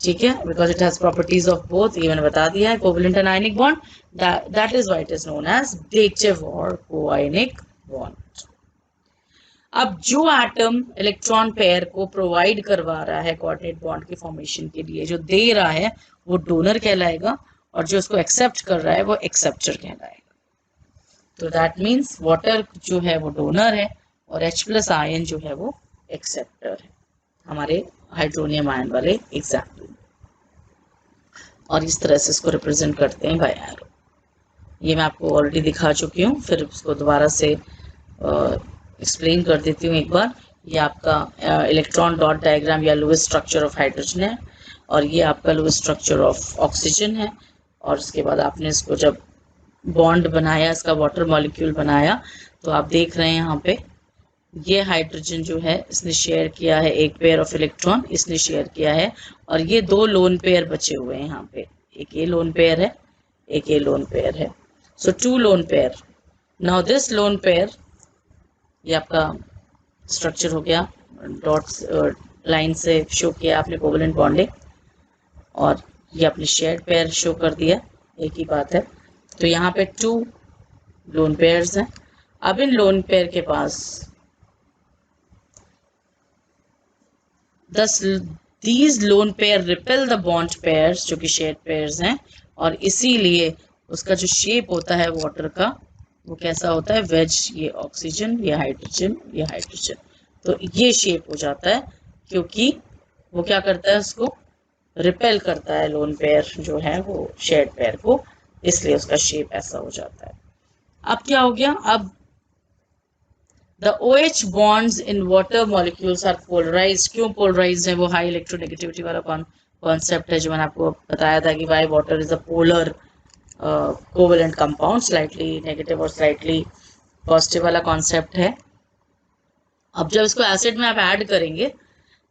ठीक है, because it has properties of both. ये मैंने बता दिया है. Covalent and ionic bond, that is why it is known as dative और कोआयनिक बॉन्ड. अब जो एटम इलेक्ट्रॉन पेयर को प्रोवाइड करवा रहा है कोऑर्डिनेट बॉन्ड के फॉर्मेशन के लिए, जो दे रहा है वो डोनर कहलाएगा, और जो उसको एक्सेप्ट कर रहा है वो एक्सेप्टर कहलाएगा. तो दैट मीन्स वाटर जो है वो डोनर है और H प्लस आयन जो है वो एक्सेप्टर है, हमारे हाइड्रोनियम आयन वाले एग्जाम्पल. और इस तरह से इसको रिप्रेजेंट करते हैं बाय एरो. ये मैं आपको ऑलरेडी दिखा चुकी हूँ, फिर उसको दोबारा से एक्सप्लेन कर देती हूँ एक बार. ये आपका इलेक्ट्रॉन डॉट डायग्राम या लुईस स्ट्रक्चर ऑफ हाइड्रोजन है, और ये आपका लुईस स्ट्रक्चर ऑफ ऑक्सीजन है. और उसके बाद आपने इसको जब बॉन्ड बनाया, इसका वाटर मॉलिक्यूल बनाया, तो आप देख रहे हैं यहाँ पे ये हाइड्रोजन जो है इसने शेयर किया है एक पेयर ऑफ इलेक्ट्रॉन, इसने शेयर किया है, और ये 2 लोन पेयर बचे हुए हैं यहाँ पे. एक ये लोन पेयर है, एक ये लोन पेयर है. सो 2 lone pair. Now this lone pair, ये आपका स्ट्रक्चर हो गया, डॉट्स लाइन से शो किया आपने कोवेलेंट बॉन्डिंग, और ये अपने शेयर्ड पेयर शो कर दिया, एक ही बात है. तो यहाँ पे 2 लोन पेयर्स हैं. अब इन लोन पेयर के पास these lone pair repel the bond pairs जो कि शेयर्ड पेयर्स हैं, और इसीलिए उसका जो शेप होता है वाटर का वो कैसा होता है, वेज. ये ऑक्सीजन, ये हाइड्रोजन, ये हाइड्रोजन. तो ये शेप हो जाता है क्योंकि वो क्या करता है, उसको रिपेल करता है लोन पेयर जो है वो शेयर्ड पेयर को, इसलिए उसका शेप ऐसा हो जाता है. अब क्या हो गया, अब the OH bonds in water molecules are polarized. क्यों polarized है? वो हाई इलेक्ट्रोनेगेटिविटी वाला कॉन्सेप्ट है जो मैंने आपको बताया था कि Y water is a polar covalent compound, slightly negative और स्लाइटली पॉजिटिव वाला कॉन्सेप्ट है. अब जब इसको एसिड में आप ऐड करेंगे,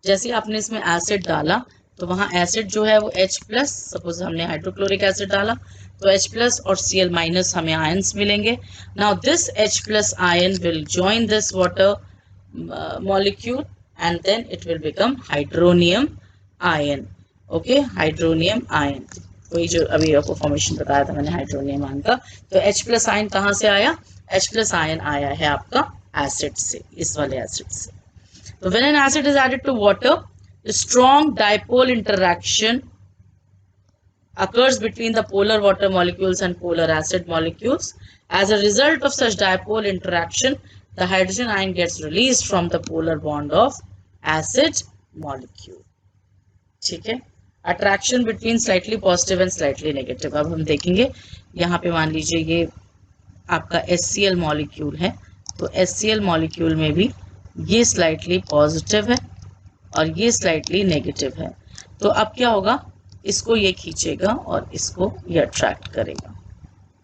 जैसे आपने इसमें एसिड डाला तो वहाँ एसिड जो है वो H प्लस, सपोज हमने हाइड्रोक्लोरिक एसिड डाला तो H प्लस और Cl माइनस हमें आयंस मिलेंगे. Now this H plus ion will join this water molecule and then it will become hydronium ion. Okay, hydronium ion. वही जो अभी आपको फॉर्मेशन बताया था मैंने हाइड्रोनियम आयन का. तो H प्लस आयन कहाँ से आया? H प्लस आयन आया है आपका एसिड से, इस वाले एसिड से. तो when an acid is added to water, strong dipole interaction occurs between the polar water molecules and polar acid molecules. As a result of such dipole interaction, the hydrogen ion gets released from the polar bond of acid molecule. ठीक है, attraction between slightly positive and slightly negative. अब हम देखेंगे, यहाँ पे मान लीजिए ये आपका HCl मॉलिक्यूल है, तो HCl मॉलिक्यूल में भी ये स्लाइटली पॉजिटिव है और ये स्लाइटली नेगेटिव है. तो अब क्या होगा, इसको ये खींचेगा और इसको ये अट्रैक्ट करेगा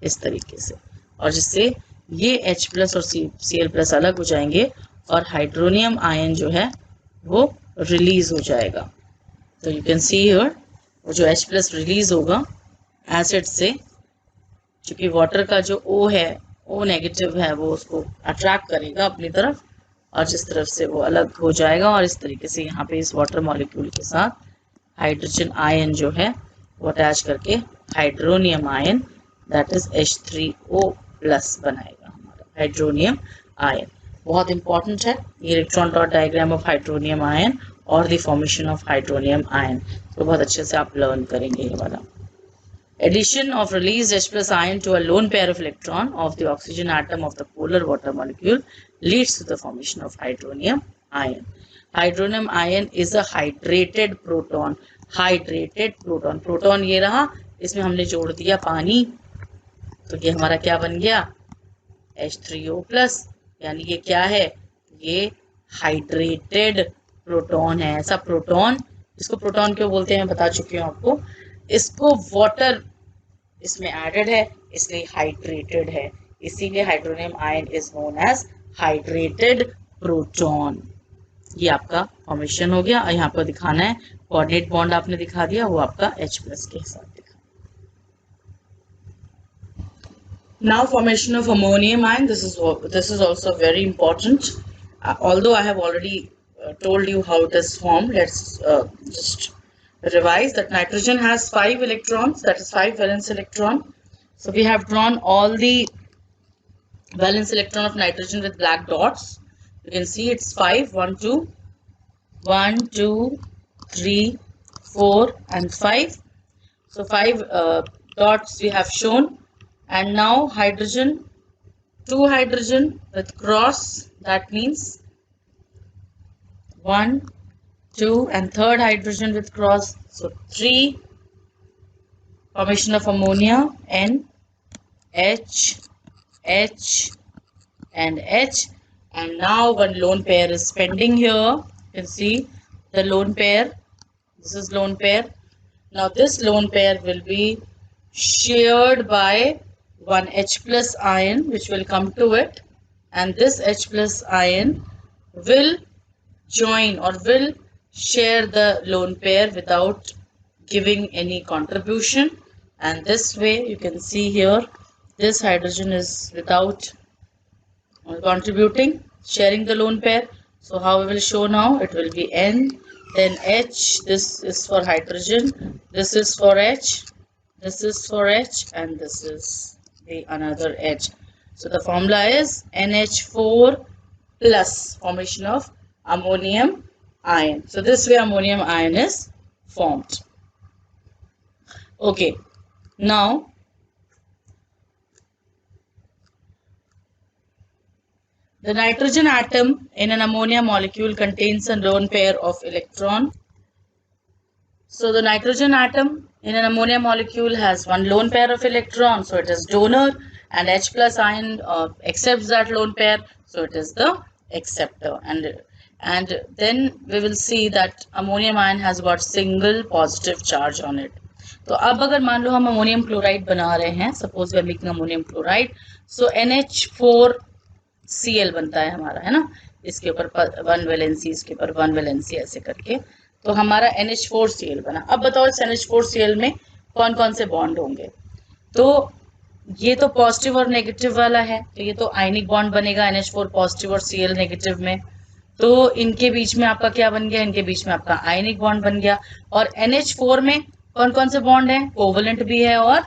इस तरीके से, और जिससे ये H प्लस और Cl प्लस अलग हो जाएंगे और हाइड्रोनियम आयन जो है वो रिलीज हो जाएगा. तो यू कैन सी हियर, वो जो H प्लस रिलीज होगा एसिड से, क्योंकि वाटर का जो O है, O नेगेटिव है, वो उसको अट्रैक्ट करेगा अपनी तरफ और जिस तरफ से वो अलग हो जाएगा, और इस तरीके से यहाँ पे इस वाटर मॉलिक्यूल के साथ हाइड्रोजन आयन जो है वो अटैच करके hydronium ion that is H3O plus बनाएगा हमारा हाइड्रोनियम आयन। बहुत इंपॉर्टेंट है ये electron dot diagram of hydronium ion और the formation of hydronium ion, तो बहुत अच्छे से आप लर्न करेंगे ये वाला। Addition of released H plus ion to a lone pair of electron of the oxygen atom of the polar water molecule leads to the formation of hydronium ion. Hydronium ion is a hydrated proton. Hydrated proton. Proton ये रहा, इसमें हमने जोड़ दिया पानी, तो ये हमारा क्या बन गया H3O प्लस, यानी ये क्या है, ये हाइड्रेटेड प्रोटॉन है। ऐसा प्रोटॉन, इसको प्रोटॉन क्यों बोलते हैं मैं बता चुकी हूँ आपको, इसको वाटर इसमें एडेड है इसलिए हाइड्रेटेड है, इसीलिए hydronium ion is known as hydrated proton. ये आपका फॉर्मेशन हो गया। यहाँ पर दिखाना है कोऑर्डिनेट बॉन्ड आपने दिखा दिया, वो आपका H प्लस के साथ दिखा। Now formation of ammonium ion, this is also very important. Although I have already told you how it is formed, let's just revise that nitrogen has 5 electrons, that is 5 valence electron. So we have drawn all the valence electron of nitrogen with black dots. You can see it's 5, 1, 2, 3, 4 and 5. So 5 dots we have shown, and now hydrogen, 2 hydrogen with cross, that means 1, 2 and third hydrogen with cross, so 3, formation of ammonia, N, H, H and H, and now one lone pair is pending here. You can see the lone pair, this is lone pair. Now this lone pair will be shared by one H plus ion which will come to it, and this H plus ion will join or will share the lone pair without giving any contribution, and this way you can see here this hydrogen is without contributing, sharing the lone pair. So how we will show now, it will be N, then H, this is for hydrogen, this is for H, this is for H, and this is the another H. So the formula is NH4 plus, formation of ammonium ion. So this way ammonium ion is formed. Okay, now the nitrogen atom in an ammonia molecule contains a lone pair of electron. So the nitrogen atom in an ammonia molecule has one lone pair of electron, so it is donor, and H plus ion accepts that lone pair, so it is the acceptor. And then we will see that ammonium ion has got single positive charge on it. तो अब अगर मान लो हम ammonium chloride बना रहे हैं, suppose we are making ammonium chloride, so NH4Cl बनता है हमारा, है ना, इसके ऊपर 1 वैलेंसी, इसके ऊपर 1 वैलेंसी, ऐसे करके तो हमारा NH4Cl बना। अब बताओ इस NH4Cl में कौन कौन से बॉन्ड होंगे, तो ये तो पॉजिटिव और नेगेटिव वाला है, तो ये तो आयनिक बॉन्ड बनेगा NH4 पॉजिटिव और Cl नेगेटिव में, तो इनके बीच में आपका क्या बन गया, इनके बीच में आपका आयनिक बॉन्ड बन गया। और NH4 में कौन कौन से बॉन्ड है, कोवलेंट भी है और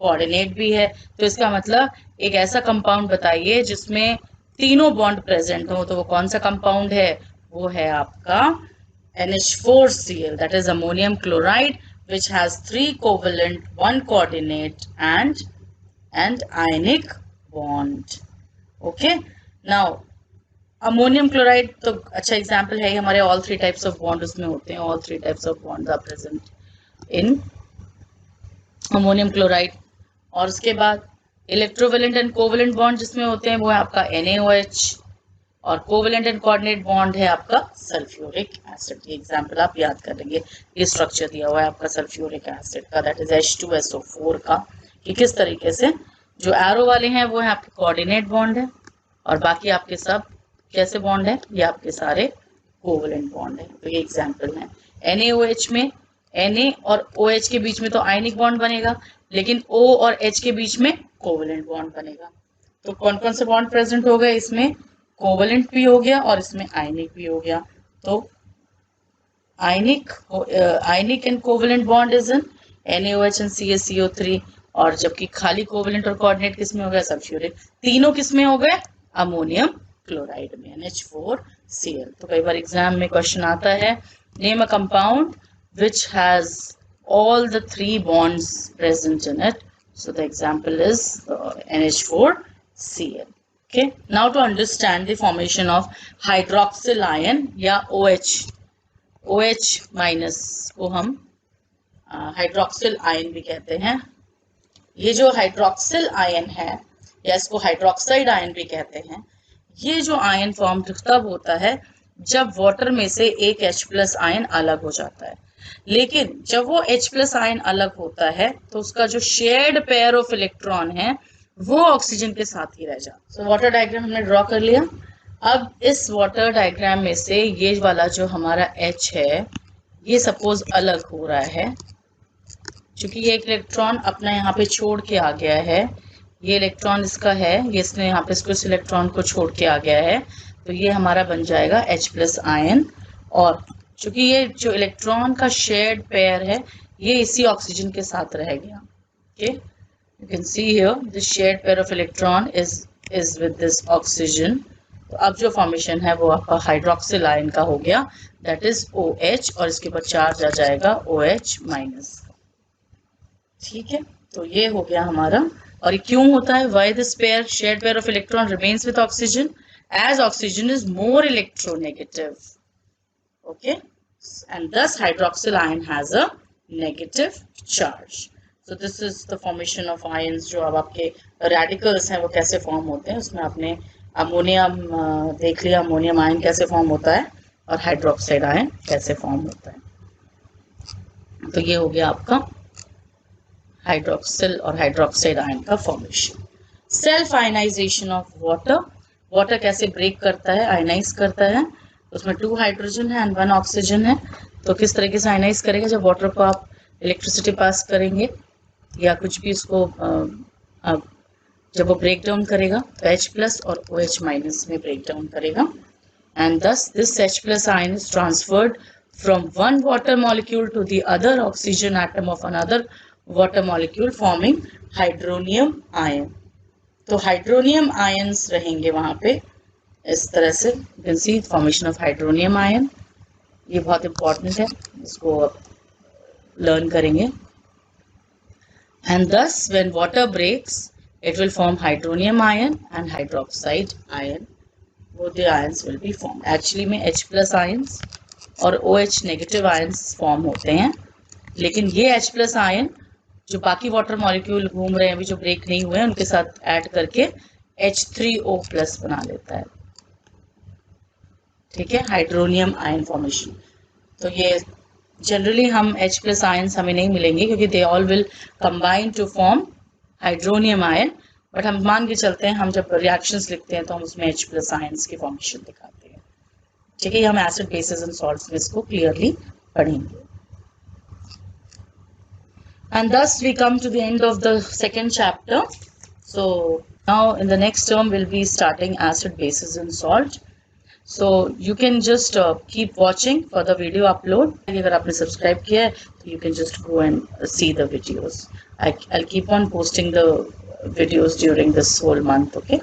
कोऑर्डिनेट भी है, तो इसका मतलब एक ऐसा कंपाउंड बताइए जिसमें तीनों बॉन्ड प्रेजेंट हो, तो वो कौन सा कंपाउंड है, वो है आपका NH4Cl, that is ammonium chloride, which has 3 covalent, 1 coordinate and ionic bond. Okay, now ammonium chloride तो अच्छा एग्जाम्पल है, हमारे ऑल 3 टाइप्स ऑफ बॉन्ड उसमें होते हैं, all 3 types of bond are present in ammonium chloride. और उसके बाद इलेक्ट्रोवेलेंट एंड कोवेलेंट बॉन्ड जिसमें होते हैं वो है आपका NaOH, और कोवेलेंट एंड कोऑर्डिनेट बॉन्ड है आपका सल्फ्यूरिक एसिड। ये एग्जाम्पल आप याद कर लेंगे, ये स्ट्रक्चर दिया हुआ है आपका सल्फ्यूरिक एसिड का, दैट इज H2SO4 का, कि किस तरीके से जो एरो वाले हैं वो है आपके कोऑर्डिनेट बॉन्ड है, और बाकी आपके सब कैसे बॉन्ड है, ये आपके सारे कोवेलेंट बॉन्ड है। तो ये एग्जाम्पल है। NaOH में Na और OH के बीच में तो आयनिक बॉन्ड बनेगा, लेकिन O और H के बीच में कोवेलेंट बॉन्ड बनेगा। तो कौन कौन से बॉन्ड प्रेजेंट हो गए इसमें, कोवलेंट भी हो गया और इसमें आयनिक भी हो गया। तो ionic and covalent bond is in NaOH and CaCO3, और जबकि खाली कोवलेंट और कोऑर्डिनेट किस में हो गया, सब्स्टिट्यूटेड। तीनों किस में हो गए, अमोनियम क्लोराइड में, NH4Cl। तो कई बार एग्जाम में क्वेश्चन आता है, name a compound which has all the three bonds present in it. So the example is NH4Cl. Okay. Now to understand the formation of hydroxyl ion या OH minus को हम hydroxyl ion भी कहते हैं। ये जो हाइड्रोक्सिल आयन है या इसको हाइड्रोक्साइड आयन भी कहते हैं, ये जो आयन फॉर्म तब होता है जब वाटर में से एक H+ आयन अलग हो जाता है। लेकिन जब वो H+ आयन अलग होता है तो उसका जो शेयर्ड पेयर ऑफ इलेक्ट्रॉन है वो ऑक्सीजन के साथ ही रह जाता। सो वाटर डायग्राम हमने ड्रॉ कर लिया। अब इस वाटर डायग्राम में से ये वाला जो हमारा H है ये सपोज अलग हो रहा है, क्योंकि ये इलेक्ट्रॉन अपना यहाँ पे छोड़ के आ गया है। ये इलेक्ट्रॉन इसका है, ये इसने यहाँ पे इसको इस इलेक्ट्रॉन को छोड़ के आ गया है, तो ये हमारा बन जाएगा H+ आयन। और चूंकि ये जो इलेक्ट्रॉन का शेयर्ड पेयर है ये इसी ऑक्सीजन के साथ रह गया। Okay, you can see here the shared pair of electron is with this oxygen. तो अब जो फॉर्मेशन है वो आपका हाइड्रोक्सिल आयन का हो गया, दैट इज OH, और इसके ऊपर चार्ज आ जाएगा OH-। ठीक है, तो ये हो गया हमारा। और ये क्यों होता है, why this pair shared pair of electron remains with oxygen, as oxygen is more electronegative. Okay, and thus hydroxyl ion has a negative charge. So this is the formation of ions। जो अब आपके radicals हैं वो कैसे form होते हैं, उसमें आपने अमोनियम देख लिया, अमोनियम आयन कैसे फॉर्म होता है और हाइड्रोक्साइड आयन कैसे फॉर्म होता है। तो ये हो गया आपका हाइड्रोक्सिल और हाइड्रोक्साइड आयन का formation. Self ionization of water, water कैसे ब्रेक करता है, आयनाइज करता है। उसमें 2 हाइड्रोजन है एंड 1 ऑक्सीजन है। तो किस तरीके से आयनाइज करेगा, जब वाटर को आप इलेक्ट्रिसिटी पास करेंगे या कुछ भी उसको जब वो ब्रेक डाउन करेगा तो H+ और OH- में ब्रेक डाउन करेगा, and thus this H+ ion is transferred from one water molecule to the other oxygen atom of another water molecule forming hydronium ion. तो हाइड्रोनियम आयंस रहेंगे वहां पे इस तरह से, you can see formation of hydronium ion. ये बहुत important है, इसको लर्न करेंगे। And thus when water breaks it will form hydronium ion and hydroxide ion, both the ions will be formed। actually में H+ ions और OH negative ions form होते हैं, लेकिन ये H+ ion जो बाकी वाटर मॉलिक्यूल घूम रहे हैं अभी जो ब्रेक नहीं हुए हैं उनके साथ ऐड करके H3O+ बना लेता है। ठीक है, हाइड्रोनियम आयन फॉर्मेशन। तो ये जनरली हम H+ आयंस हमें नहीं मिलेंगे क्योंकि they all will combine to form hydronium ion, but हम मान के चलते हैं हम जब रिएक्शंस लिखते हैं तो हम उसमें H+ आयंस की फॉर्मेशन दिखाते हैं। ठीक है, हम एसिड बेसिस एंड सॉल्ट्स में इसको क्लियरली पढ़ेंगे। And thus we come to the end of the second chapter. So now in the next term we'll be starting acid, bases and salt. So you can just keep watching for the video upload. अगर आपने subscribe किया है तो you can just go and see the videos. I'll keep on posting the videos during this whole month. Okay.